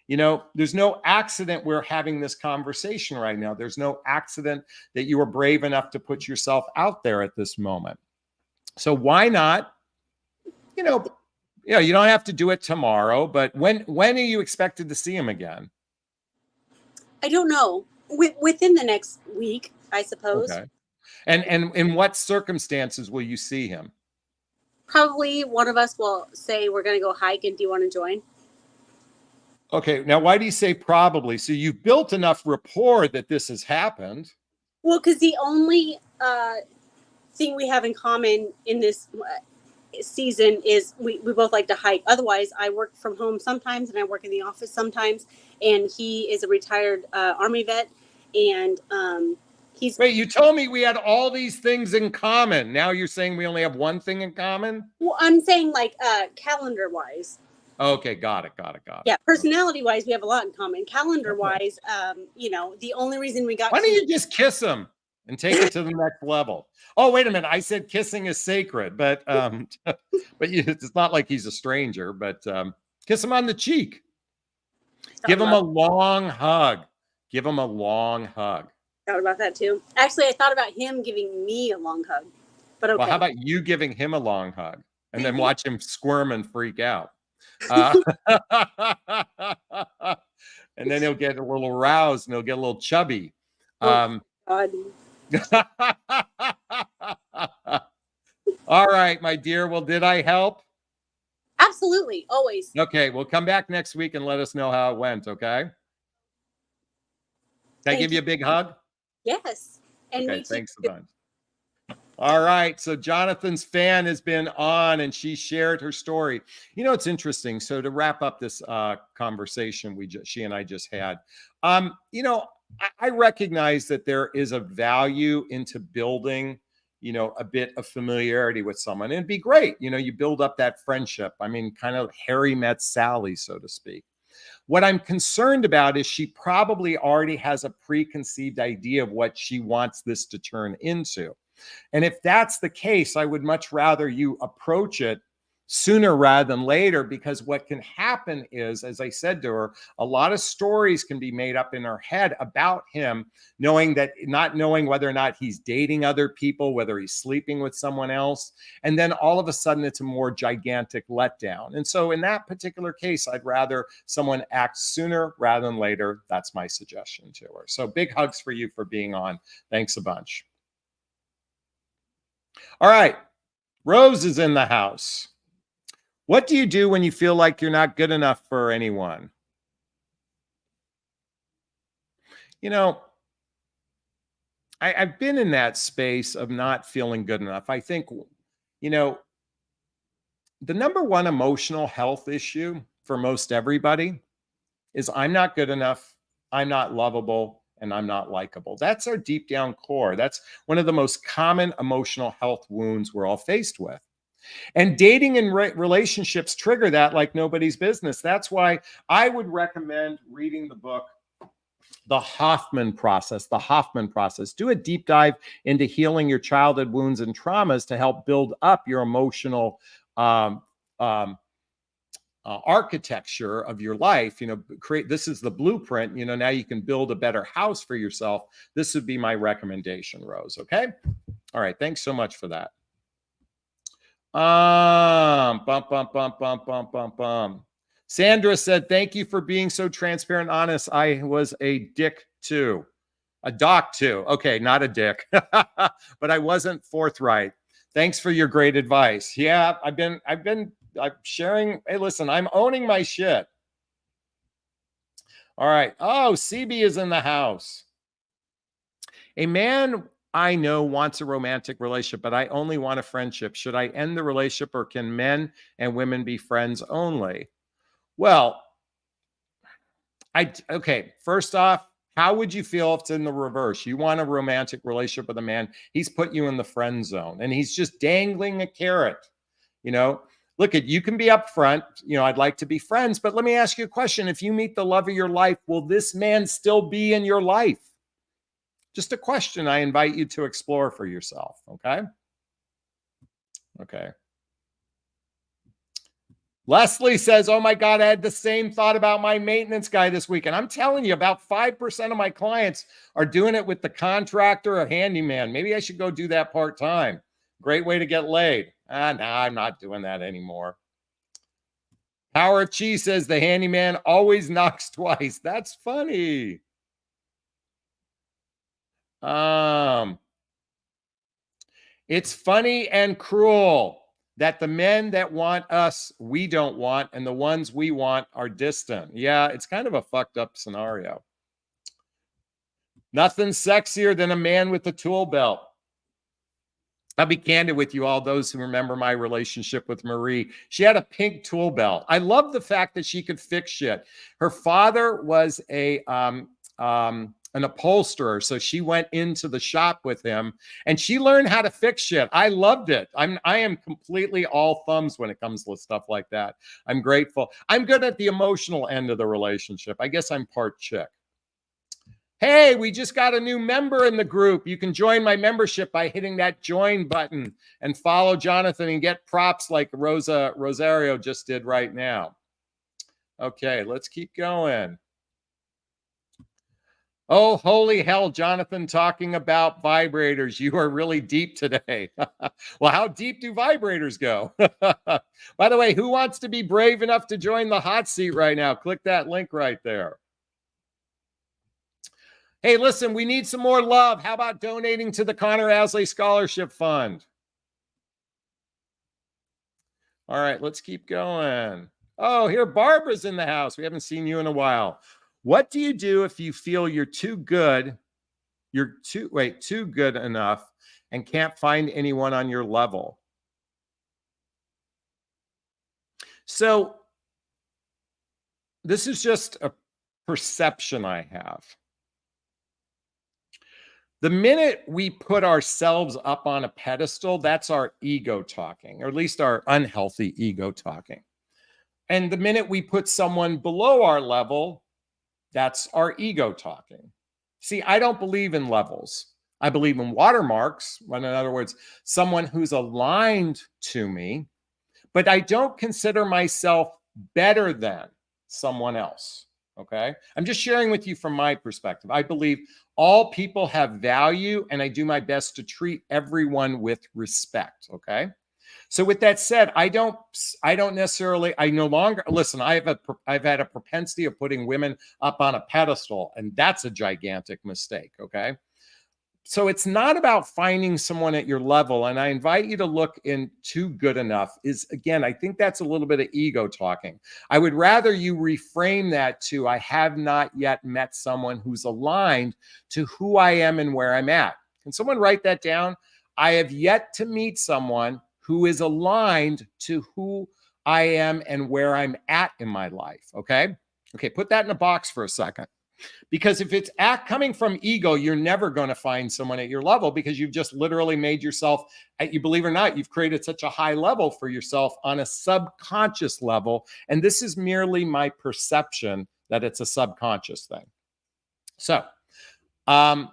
You know, there's no accident we're having this conversation right now. There's no accident that you were brave enough to put yourself out there at this moment. So why not, you know, you don't have to do it tomorrow, but when are you expected to see him again? I don't know. Within the next week, I suppose. Okay. And in what circumstances will you see him? Probably one of us will say, we're going to go hike, and do you want to join? Okay. Now, why do you say probably? So you've built enough rapport that this has happened. Well, because the only thing we have in common in this season is we both like to hike. Otherwise, I work from home sometimes, and I work in the office sometimes. And he is a retired Army vet, and Wait, you told me we had all these things in common. Now you're saying we only have one thing in common? Well, I'm saying like calendar wise. Okay, got it. Yeah, personality wise, we have a lot in common. Calendar wise, you know, the only reason we got. Why don't you just kiss him and take it to the next level? Oh, wait a minute. I said kissing is sacred, but it's not like he's a stranger. But kiss him on the cheek. Give him a long hug. Give him a long hug. Thought about that too. Actually, I thought about him giving me a long hug. But okay. Well, how about you giving him a long hug and then watch him squirm and freak out? And then he'll get a little aroused and he'll get a little chubby. God. All right, my dear. Well, did I help? Absolutely. Always. Okay. We'll come back next week and let us know how it went. Okay. Can I give you a big hug? Yes. And okay, thanks a bunch. All right. So Jonathan's fan has been on and she shared her story. You know, it's interesting. So to wrap up this conversation she and I just had, you know, I recognize that there is a value into building, you know, a bit of familiarity with someone. And it'd be great. You know, you build up that friendship. I mean, kind of Harry met Sally, so to speak. What I'm concerned about is she probably already has a preconceived idea of what she wants this to turn into. And if that's the case, I would much rather you approach it sooner rather than later, because what can happen is, as I said to her, a lot of stories can be made up in her head about him, not knowing whether or not he's dating other people, whether he's sleeping with someone else. And then all of a sudden it's a more gigantic letdown. And so in that particular case, I'd rather someone act sooner rather than later. That's my suggestion to her. So big hugs for you for being on. Thanks a bunch. All right. Rose is in the house. What do you do when you feel like you're not good enough for anyone? You know, I've been in that space of not feeling good enough. I think, you know, the number one emotional health issue for most everybody is I'm not good enough, I'm not lovable, and I'm not likable. That's our deep down core. That's one of the most common emotional health wounds we're all faced with. And dating and relationships trigger that like nobody's business. That's why I would recommend reading the book, The Hoffman Process. The Hoffman Process. Do a deep dive into healing your childhood wounds and traumas to help build up your emotional architecture of your life, this is the blueprint, now you can build a better house for yourself. This would be my recommendation, Rose. Okay. All right. Thanks so much for that. Sandra said, thank you for being so transparent and honest. I was a dick too. A doc too. Okay, not a dick. But I wasn't forthright. Thanks for your great advice. Yeah, I'm sharing. Hey, listen, I'm owning my shit. All right. Oh, CB is in the house. A man I know wants a romantic relationship, but I only want a friendship. Should I end the relationship, or can men and women be friends only? Well, okay, first off, how would you feel if it's in the reverse? You want a romantic relationship with a man, he's put you in the friend zone and he's just dangling a carrot. Look, you can be upfront, I'd like to be friends, but let me ask you a question. If you meet the love of your life, will this man still be in your life? Just a question I invite you to explore for yourself. Okay. Okay. Leslie says, oh my God, I had the same thought about my maintenance guy this week. And I'm telling you, about 5% of my clients are doing it with the contractor or handyman. Maybe I should go do that part-time. Great way to get laid. I'm not doing that anymore. Power of Cheese says the handyman always knocks twice. That's funny. It's funny and cruel that the men that want us, we don't want, and the ones we want are distant. Yeah, it's kind of a fucked up scenario. Nothing sexier than a man with a tool belt. I'll be candid with you, all those who remember my relationship with Marie. She had a pink tool belt. I love the fact that she could fix shit. Her father was an upholsterer, so she went into the shop with him and she learned how to fix shit. I loved it. I am completely all thumbs when it comes to stuff like that. I'm grateful. I'm good at the emotional end of the relationship. I guess I'm part chick. Hey, we just got a new member in the group. You can join my membership by hitting that join button and follow Jonathan and get props like Rosario just did right now. Okay, let's keep going. Oh, holy hell, Jonathan, talking about vibrators. You are really deep today. Well, how deep do vibrators go? By the way, who wants to be brave enough to join the hot seat right now? Click that link right there. Hey, listen, we need some more love. How about donating to the Connor Asley Scholarship Fund? All right, let's keep going. Oh, here, Barbara's in the house. We haven't seen you in a while. What do you do if you feel you're too good? You're too good enough and can't find anyone on your level? So this is just a perception I have. The minute we put ourselves up on a pedestal, that's our ego talking, or at least our unhealthy ego talking. And the minute we put someone below our level, that's our ego talking. See, I don't believe in levels. I believe in watermarks. In other words, someone who's aligned to me, but I don't consider myself better than someone else. Okay. I'm just sharing with you from my perspective. I believe all people have value, and I do my best to treat everyone with respect. Okay. So with that said, I no longer listen. I've had a propensity of putting women up on a pedestal, and that's a gigantic mistake. Okay. So it's not about finding someone at your level. And I invite you to look into good enough again, I think that's a little bit of ego talking. I would rather you reframe that to, I have not yet met someone who's aligned to who I am and where I'm at. Can someone write that down? I have yet to meet someone who is aligned to who I am and where I'm at in my life. Okay. Okay. Put that in a box for a second. Because if it's coming from ego, you're never going to find someone at your level, because you've just literally made yourself, you believe it or not, you've created such a high level for yourself on a subconscious level. And this is merely my perception that it's a subconscious thing. So I've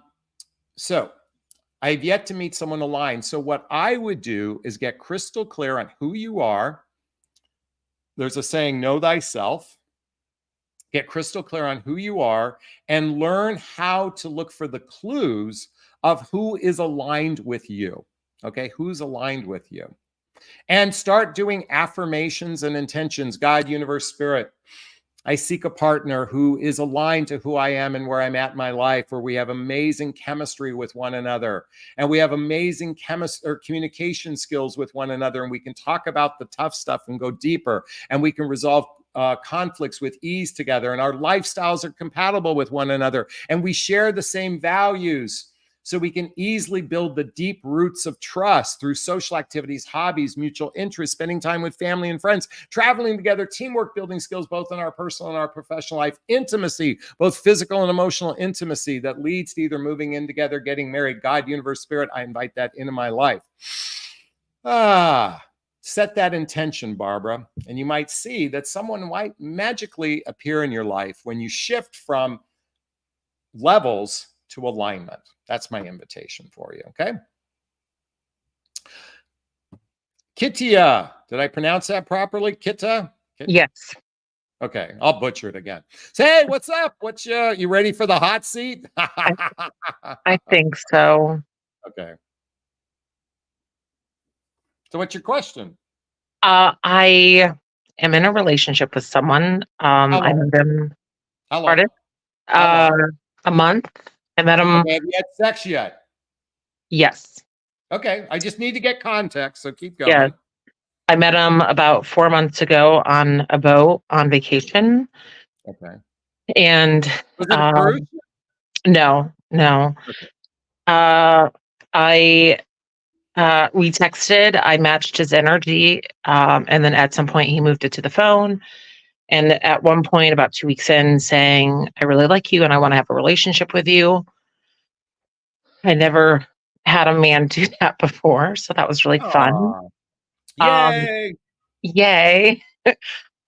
yet to meet someone aligned. So what I would do is get crystal clear on who you are, there's a saying, know thyself, get crystal clear on who you are, and learn how to look for the clues of who is aligned with you. Okay, who's aligned with you? And start doing affirmations and intentions. God, universe, spirit, I seek a partner who is aligned to who I am and where I'm at in my life, where we have amazing chemistry with one another and we have amazing communication skills with one another, and we can talk about the tough stuff and go deeper, and we can resolve conflicts with ease together, and our lifestyles are compatible with one another, and we share the same values. So we can easily build the deep roots of trust through social activities, hobbies, mutual interests, spending time with family and friends, traveling together, teamwork, building skills, both in our personal and our professional life, intimacy, both physical and emotional intimacy that leads to either moving in together, getting married. God, universe, spirit, I invite that into my life. Set that intention, Barbara, and you might see that someone might magically appear in your life when you shift from levels to alignment. That's my invitation for you, okay? Kittia, did I pronounce that properly? Kitta? Yes. Okay, I'll butcher it again. Say, hey, what's up? What's you ready for the hot seat? I think so. Okay. So what's your question? I am in a relationship with someone. I met him. How long? Pardon? How long? A month. I met him. Okay, have you had sex yet? Yes. Okay, I just need to get context, so keep going. Yeah. I met him about 4 months ago on a boat on vacation. Okay. And was it a cruise? No. Okay. We texted, I matched his energy, and then at some point he moved it to the phone. And at one point, about 2 weeks in, saying, I really like you and I want to have a relationship with you. I never had a man do that before, so that was really fun. Yay! Yay.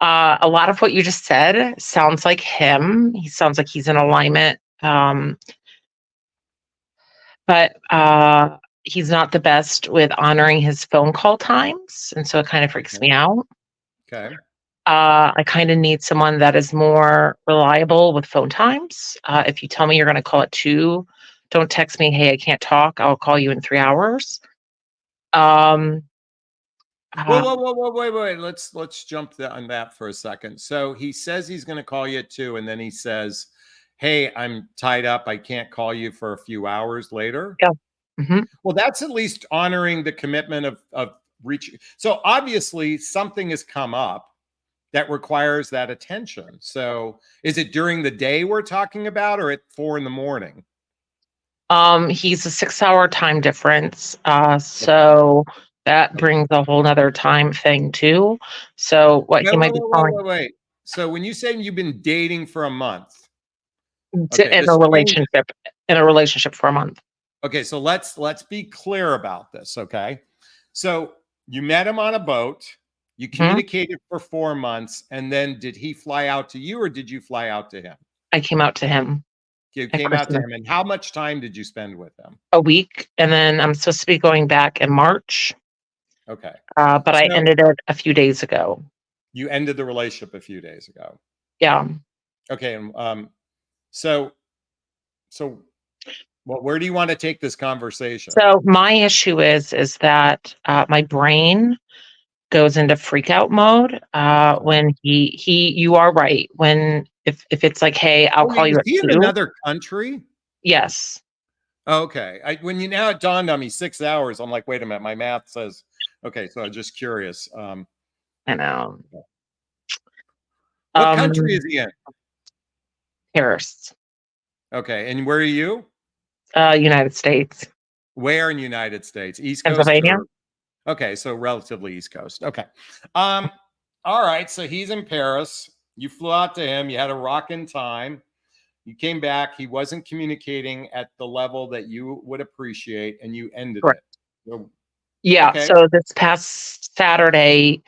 A lot of what you just said sounds like him. He sounds like he's in alignment. But he's not the best with honoring his phone call times. And so it kind of freaks me out. Okay. I kind of need someone that is more reliable with phone times. If you tell me you're going to call at 2, don't text me, hey, I can't talk. I'll call you in 3 hours. Whoa, wait. Let's jump on that for a second. So he says he's going to call you at 2, and then he says, hey, I'm tied up. I can't call you for a few hours later. Yeah. Mm-hmm. Well, that's at least honoring the commitment of reaching. So obviously something has come up that requires that attention. So is it during the day we're talking about, or at 4 a.m? He's a 6-hour time difference. So that brings a whole nother time thing too. So what he might be calling. Wait. So when you say you've been dating for a month, in a relationship for a month. Okay, so let's be clear about this, okay? So you met him on a boat, you communicated for 4 months, and then did he fly out to you or did you fly out to him? I came out to him. You came out to him, and how much time did you spend with him? A week, and then I'm supposed to be going back in March. Okay. But I ended it a few days ago. You ended the relationship a few days ago. Yeah. Okay, so well, where do you want to take this conversation? So my issue is that my brain goes into freak out mode when you are right. When if it's like, hey, I'll call you at 2. In another country? Yes. Okay. When you now it dawned on me 6 hours, I'm like, wait a minute, my math says okay, so I'm just curious. I know. What country is he in? Paris. Okay, and where are you? United States. Where in United States? East Coast? Pennsylvania. Okay, so relatively East Coast. Okay. All right, so he's in Paris. You flew out to him. You had a rockin' time. You came back. He wasn't communicating at the level that you would appreciate, and you ended it. So, yeah. Okay. So this past Saturday,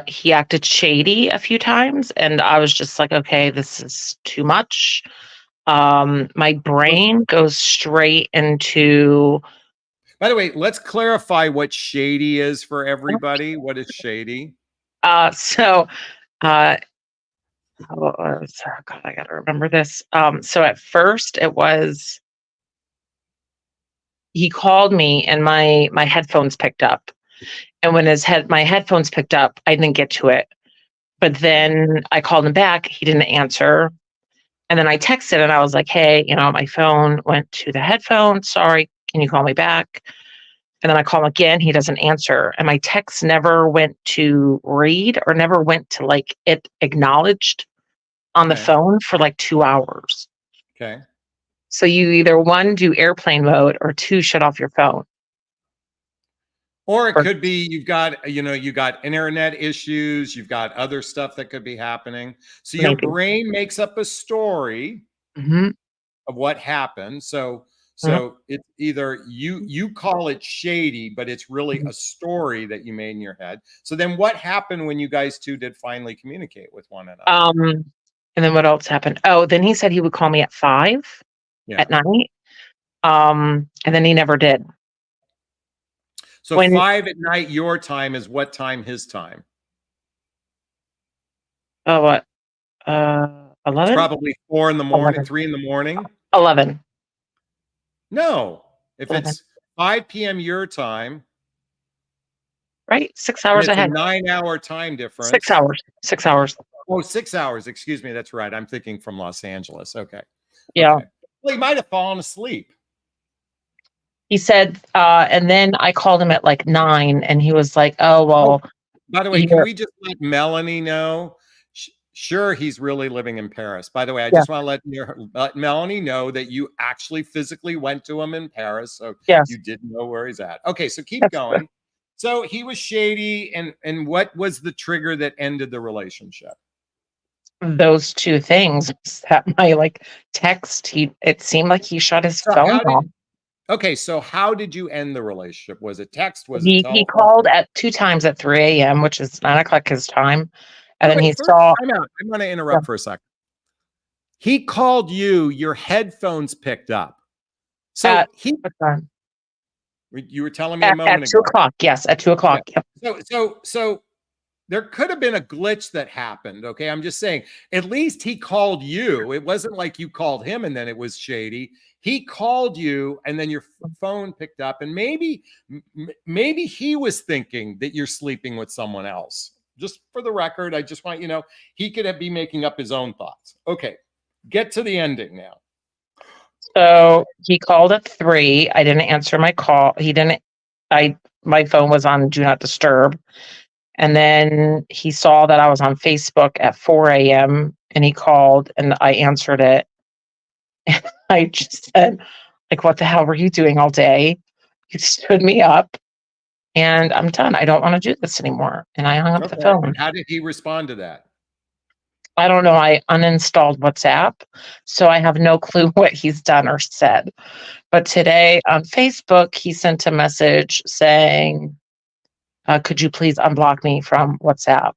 he acted shady a few times, and I was just like, okay, this is too much. My brain goes straight into. By the way, let's clarify what shady is for everybody. What is shady? So, uh, God, I gotta remember this. So at first it was he called me and my headphones picked up. And when my headphones picked up, I didn't get to it. But then I called him back, he didn't answer. And then I texted and I was like, hey, my phone went to the headphones. Sorry, can you call me back? And then I call him again, he doesn't answer. And my text never went to read or never went to like it acknowledged on the Okay. phone for like 2 hours. Okay. So you either one, do airplane mode, or two, shut off your phone. Or it Or could be you got internet issues, you've got other stuff that could be happening. So your maybe. brain makes up a story Mhm. of what happened. So Mhm. it's either you call it shady, but it's really a story that you made in your head. So then what happened when you guys two did finally communicate with one another? And then what else happened? Oh, then he said he would call me at 5 Yeah. at night. And then he never did. So When 5 at night your time is what time his time? what? It's 11? probably 4 in the morning, 11. 3 in the morning. 11. No. If 11. it's 5 p.m. your time, Right? 6 and hours it's a ahead. 9-hour time 6 difference. hours. 6 hours. Oh, 6 hours. Excuse me. That's right. I'm thinking from Los Angeles. Okay. Yeah. Okay. Well, he might have fallen asleep. He said, and then I called him at like 9 and he was like, oh, Oh, well, by the way, can we just let Melanie know? Sure, he's really living in Paris. By the way, I yeah, just want to let Melanie know that you actually physically went to him in Paris, so yes, you didn't know where he's at. Okay, so keep that's true. going. So he was shady, and what was the trigger that ended the relationship? Those two things that my like text, it seemed like he shut his So phone how off. did okay, so how did you end the relationship? Was it text? Was it He telephone? called at 2 times at 3 a.m., which is 9 o'clock his time. And Oh, then he wait, first saw, time out. I'm going to yeah, interrupt for a second. He called you, your headphones picked up. So at what time? you were telling me a At moment 2 ago. o'clock. Yes, at 2 Yeah. o'clock. Yep. So there could have been a glitch that happened. Okay. I'm just saying, at least he called you. It wasn't like you called him and then it was shady. He called you and then your phone picked up, and maybe he was thinking that you're sleeping with someone else. Just for the record, I just want he could be making up his own thoughts. Okay. Get to the ending now. So he called at 3. I didn't answer my call. He didn't, my phone was on do not disturb. And then he saw that I was on Facebook at 4 a.m. and he called and I answered it. And I just said, like, what the hell were you doing all day? He stood me up and I'm done. I don't want to do this anymore. And I hung up the Okay. phone. And how did he respond to that? I don't know. I uninstalled WhatsApp. So I have no clue what he's done or said. But today on Facebook, he sent a message saying, could you please unblock me from WhatsApp?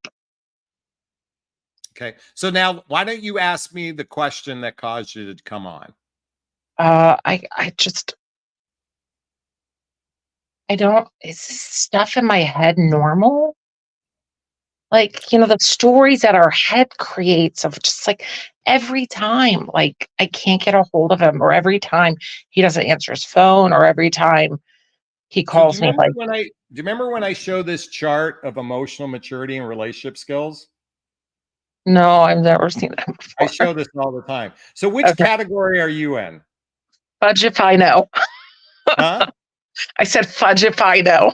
Okay. So now why don't you ask me the question that caused you to come on? I just, I don't, is this stuff in my head normal? Like, the stories that our head creates of just like every time, like I can't get a hold of him, or every time he doesn't answer his phone, or every time he So calls me, like, do you remember when I show this chart of emotional maturity and relationship skills? no, I've never seen that I before. show this all the time. So which Okay. category are you in? Fudge if I know. Huh? I said fudge if I know.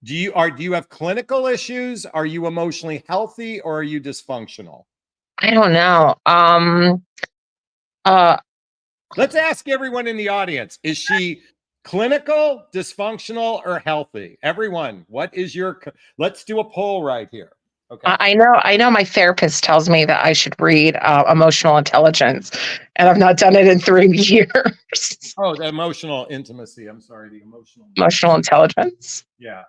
Do you have clinical issues? Are you emotionally healthy or are you dysfunctional? I don't know. Uh, Let's ask everyone in the audience. Is she clinical, dysfunctional, or healthy? Everyone, what is let's do a poll right here. Okay. I know my therapist tells me that I should read emotional intelligence, and I've not done it in 3 years. Oh, the emotional intimacy. I'm sorry, the Emotional intelligence. Yeah,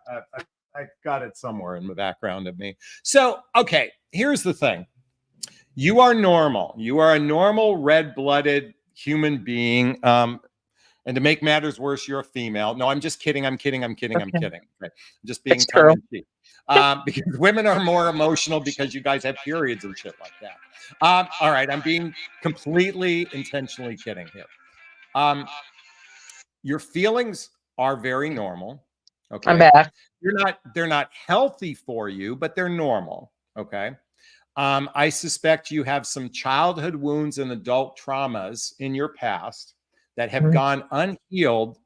I got it somewhere in the background of me. So, okay, here's the thing. You are normal. You are a normal red-blooded human being. And to make matters worse, you're a female. No, I'm just kidding. I'm kidding. I'm Okay. kidding. Okay. I'm just being It's tongue true. in cheek. because women are more emotional because you guys have periods and shit like that. All right, I'm being completely intentionally kidding here. Your feelings are very normal. I'm Okay, back. they're not healthy for you, but they're normal. Okay. I suspect you have some childhood wounds and adult traumas in your past that have gone unhealed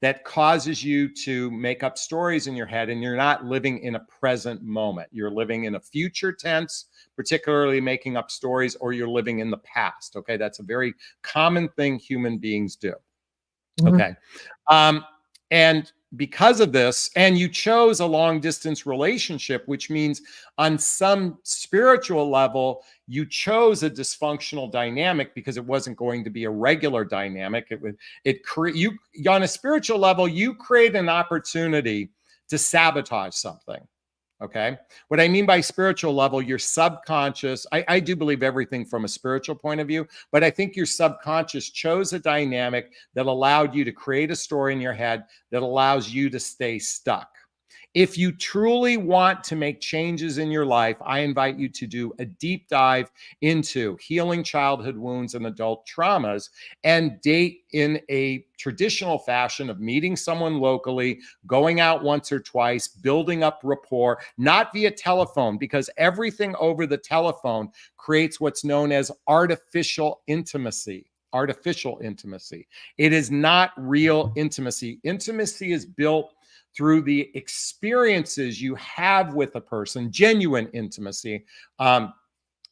that causes you to make up stories in your head, and you're not living in a present moment. You're living in a future tense, particularly making up stories, or you're living in the past. Okay. That's a very common thing human beings do. Okay. And because of this, and you chose a long distance relationship, which means on some spiritual level, you chose a dysfunctional dynamic because it wasn't going to be a regular dynamic. You on a spiritual level, you create an opportunity to sabotage something. Okay. What I mean by spiritual level, your subconscious, I do believe everything from a spiritual point of view, but I think your subconscious chose a dynamic that allowed you to create a story in your head that allows you to stay stuck. If you truly want to make changes in your life, I invite you to do a deep dive into healing childhood wounds and adult traumas and date in a traditional fashion of meeting someone locally, going out once or twice, building up rapport, not via telephone, because everything over the telephone creates what's known as artificial intimacy. Artificial intimacy. It is not real intimacy. Intimacy is built through the experiences you have with a person, genuine intimacy,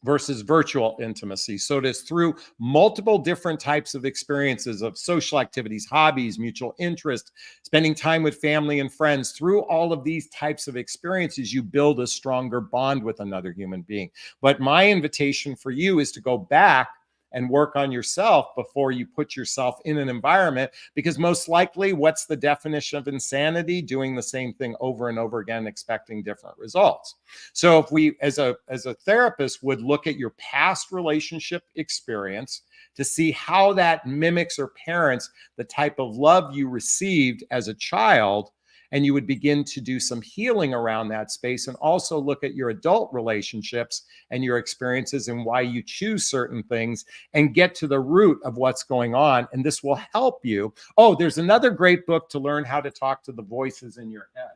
versus virtual intimacy. So it is through multiple different types of experiences of social activities, hobbies, mutual interest, spending time with family and friends. Through all of these types of experiences, you build a stronger bond with another human being. But my invitation for you is to go back and work on yourself before you put yourself in an environment, because most likely, what's the definition of insanity? Doing the same thing over and over again, expecting different results. So if we, as a therapist, would look at your past relationship experience to see how that mimics or parents the type of love you received as a child, and you would begin to do some healing around that space, and also look at your adult relationships and your experiences and why you choose certain things, and get to the root of what's going on. And this will help you. Oh, there's another great book to learn how to talk to the voices in your head.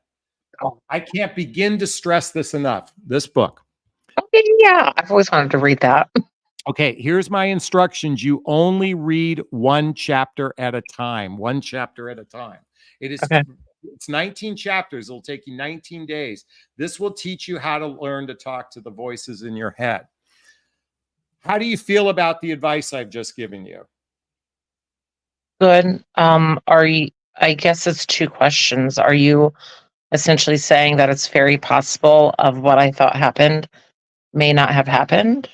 Oh, I can't begin to stress this enough. This book. Okay, yeah, I've always wanted to read that. Okay, here's my instructions. You only read one chapter at a time. One chapter at a time. It is Okay. It's 19 chapters. It'll take you 19 days. This will teach you how to learn to talk to the voices in your head. How do you feel about the advice I've just given you? Good. I guess it's two questions. Are you essentially saying that it's very possible of what I thought happened may not have happened?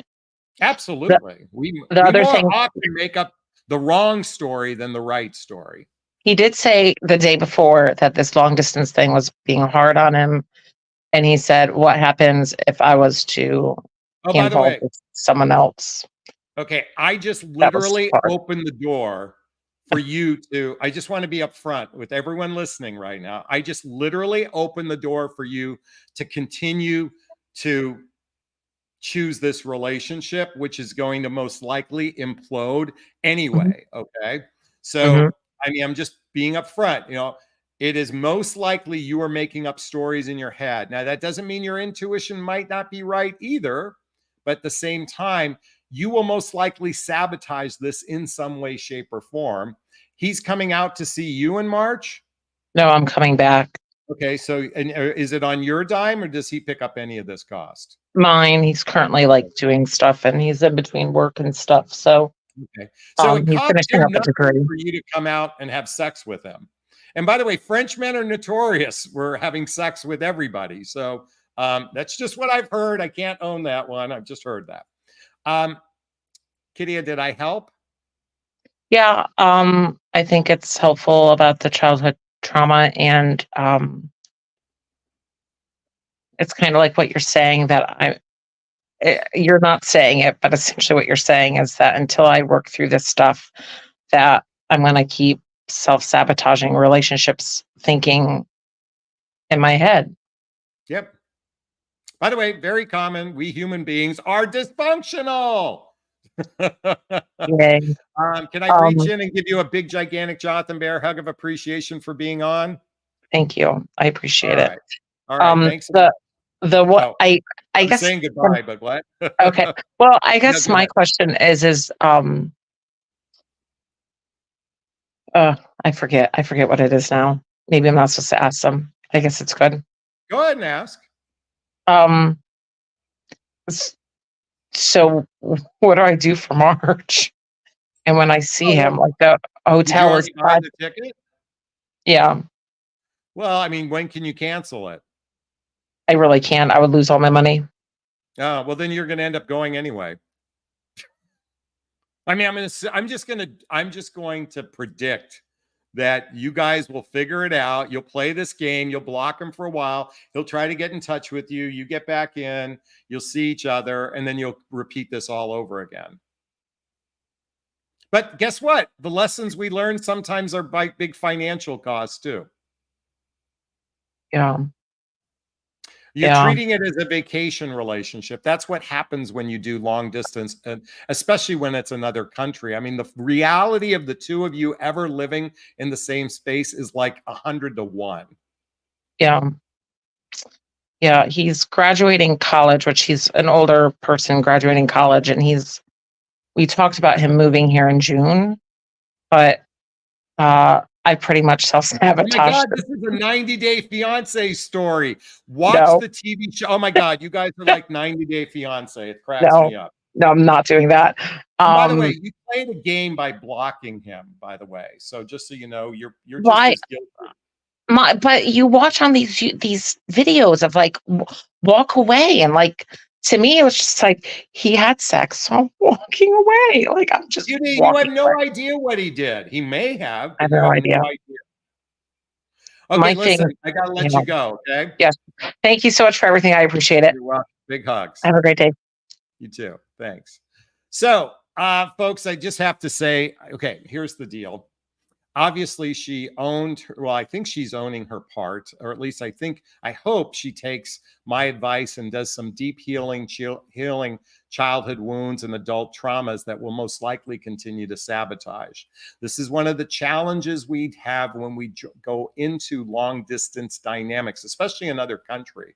Absolutely. We other more thing, often make up the wrong story than the right story. he did say the day before that this long distance thing was being hard on him. And he said, what happens if I was to Oh, be by the involved way, with someone else? okay, I just That was literally hard. opened the door for you to, I just want to be upfront with everyone listening right now. I just literally opened the door for you to continue to choose this relationship, which is going to most likely implode anyway. Okay. So, I mean, I'm just being upfront, it is most likely you are making up stories in your head. Now, that doesn't mean your intuition might not be right either, but at the same time, you will most likely sabotage this in some way, shape, or form. He's coming out to see you in March. No, I'm coming back. Okay. So, and is it on your dime, or does he pick up any of this cost? Mine, he's currently doing stuff, and he's in between work and stuff. So okay. So it he's costs finishing him up a nothing degree. for you to come out and have sex with him. And by the way, Frenchmen are notorious for having sex with everybody. So that's just what I've heard. I can't own that one. I've just heard that. Kydia, did I help? Yeah, I think it's helpful about the childhood trauma, and it's kind of like what you're saying that you're not saying it, but essentially what you're saying is that until I work through this stuff, that I'm going to keep self-sabotaging relationships thinking in my head. Yep. By the way, very common. We human beings are dysfunctional. Yay. Can I reach in and give you a big, gigantic Jonathan Bear hug of appreciation for being on? Thank you. I appreciate it. All right. Thanks. The what I I'm guess saying goodbye, but what? okay. Well, I No, guess go my ahead. question is I forget what it is now. Maybe I'm not supposed to ask them. I guess it's good. Go ahead and ask. Um s- so what do I do for March? And when I see him, like the Did you hotel is already buy the ticket? yeah, Well, I mean, when can you cancel it? I really can't. I would lose all my money. Oh, well, then you're going to end up going anyway. I mean, I'm just going to predict that you guys will figure it out. You'll play this game. You'll block him for a while. He'll try to get in touch with you. You get back in. You'll see each other, and then you'll repeat this all over again. But guess what? The lessons we learn sometimes are big financial costs too. Yeah. You're treating it as a vacation relationship. That's what happens when you do long distance, and especially when it's another country. I mean, the reality of the two of you ever living in the same space is like 100 to 1. Yeah. Yeah. He's graduating college, which he's an older person graduating college, and we talked about him moving here in June, but I pretty much Oh my self-sabotaged. God, this is a 90-Day Fiance story. Watch No. the TV show. Oh my God, you guys are like 90-Day Fiance. It cracks me up. No, I'm not doing that. By the way, you played a game by blocking him, by the way. So just so you know, you're just as guilty. But you watch on these videos of like walk away, and like to me it was just like he had sex, so I'm walking away. Like I'm just You walking have no away. idea what he did. He may have, I but have you no have idea. no idea. Okay, My listen, thing, I gotta let you go. Okay. Yes. Thank you so much for everything. I appreciate it. You're welcome. Big hugs. Have a great day. You too. Thanks. So, folks, I just have to say, okay, here's the deal. Obviously, she owned her, well, I think she's owning her part, or at least I hope she takes my advice and does some deep healing childhood wounds and adult traumas that will most likely continue to sabotage. This is one of the challenges we have when we go into long distance dynamics, especially in another country.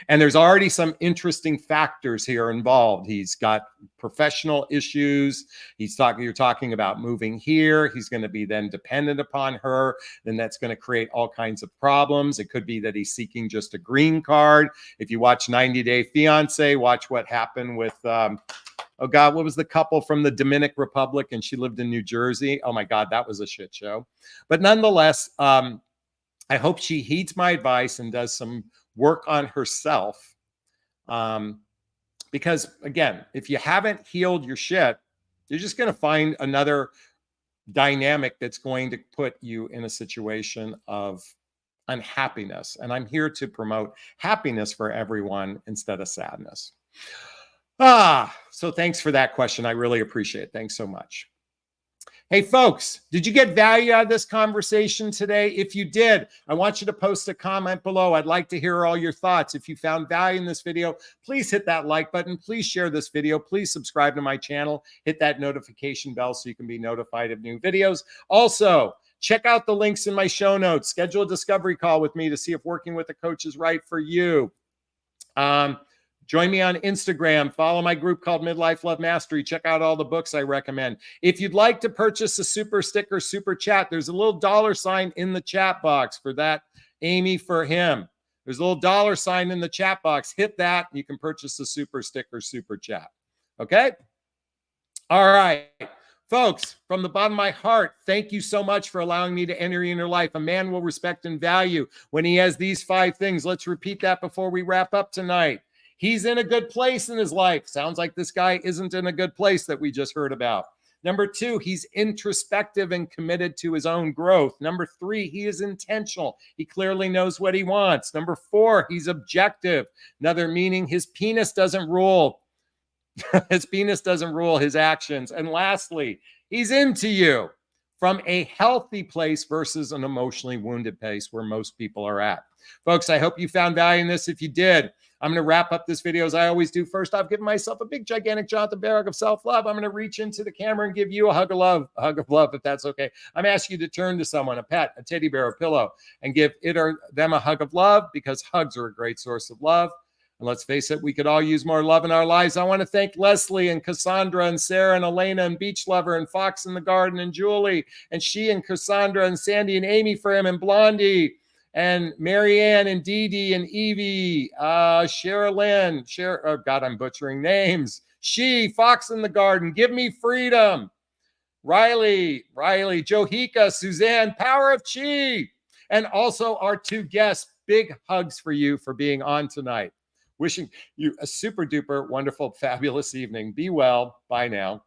And there's already some interesting factors here involved. He's got professional issues. You're talking about moving here. He's going to be then dependent upon her. Then that's going to create all kinds of problems. It could be that he's seeking just a green card. If you watch 90-Day Fiance, watch what happened with, oh God, what was the couple from the Dominican Republic? And she lived in New Jersey. Oh my God, that was a shit show. But nonetheless, I hope she heeds my advice and does some work on herself. Because again, if you haven't healed your shit, you're just going to find another dynamic that's going to put you in a situation of unhappiness. And I'm here to promote happiness for everyone instead of sadness. So thanks for that question. I really appreciate it. Thanks so much. Hey, folks, did you get value out of this conversation today? If you did, I want you to post a comment below. I'd like to hear all your thoughts. If you found value in this video, please hit that like button. Please share this video. Please subscribe to my channel. Hit that notification bell so you can be notified of new videos. Also, check out the links in my show notes. Schedule a discovery call with me to see if working with a coach is right for you. Join me on Instagram. Follow my group called Midlife Love Mastery. Check out all the books I recommend. If you'd like to purchase a super sticker, super chat, there's a little $sign in the chat box for that. Amy for him. There's a little $sign in the chat box. Hit that. You can purchase a super sticker, super chat. Okay? All right. Folks, from the bottom of my heart, thank you so much for allowing me to enter in your life. A man will respect and value when he has these 5 things. Let's repeat that before we wrap up tonight. He's in a good place in his life. Sounds like this guy isn't in a good place that we just heard about. Number 2, he's introspective and committed to his own growth. Number 3, he is intentional. He clearly knows what he wants. Number 4, he's objective. Another meaning, his penis doesn't rule. His penis doesn't rule his actions. And lastly, he's into you from a healthy place versus an emotionally wounded place where most people are at. Folks, I hope you found value in this. If you did, I'm going to wrap up this video as I always do. First, I've given myself a big, gigantic Jonathan Barrack of self-love. I'm going to reach into the camera and give you a hug of love, if that's okay. I'm asking you to turn to someone, a pet, a teddy bear, a pillow, and give it or them a hug of love, because hugs are a great source of love. And let's face it, we could all use more love in our lives. I want to thank Leslie and Cassandra and Sarah and Elena and Beach Lover and Fox in the Garden and Julie and she and Cassandra and Sandy and Amy for him and Blondie and Marianne and Dee Dee and Evie, Sherilyn, oh God, I'm butchering names. She, Fox in the Garden, Give Me Freedom, Riley, Johika, Suzanne, Power of Chi, and also our two guests. Big hugs for you for being on tonight. Wishing you a super duper wonderful, fabulous evening. Be well. Bye now.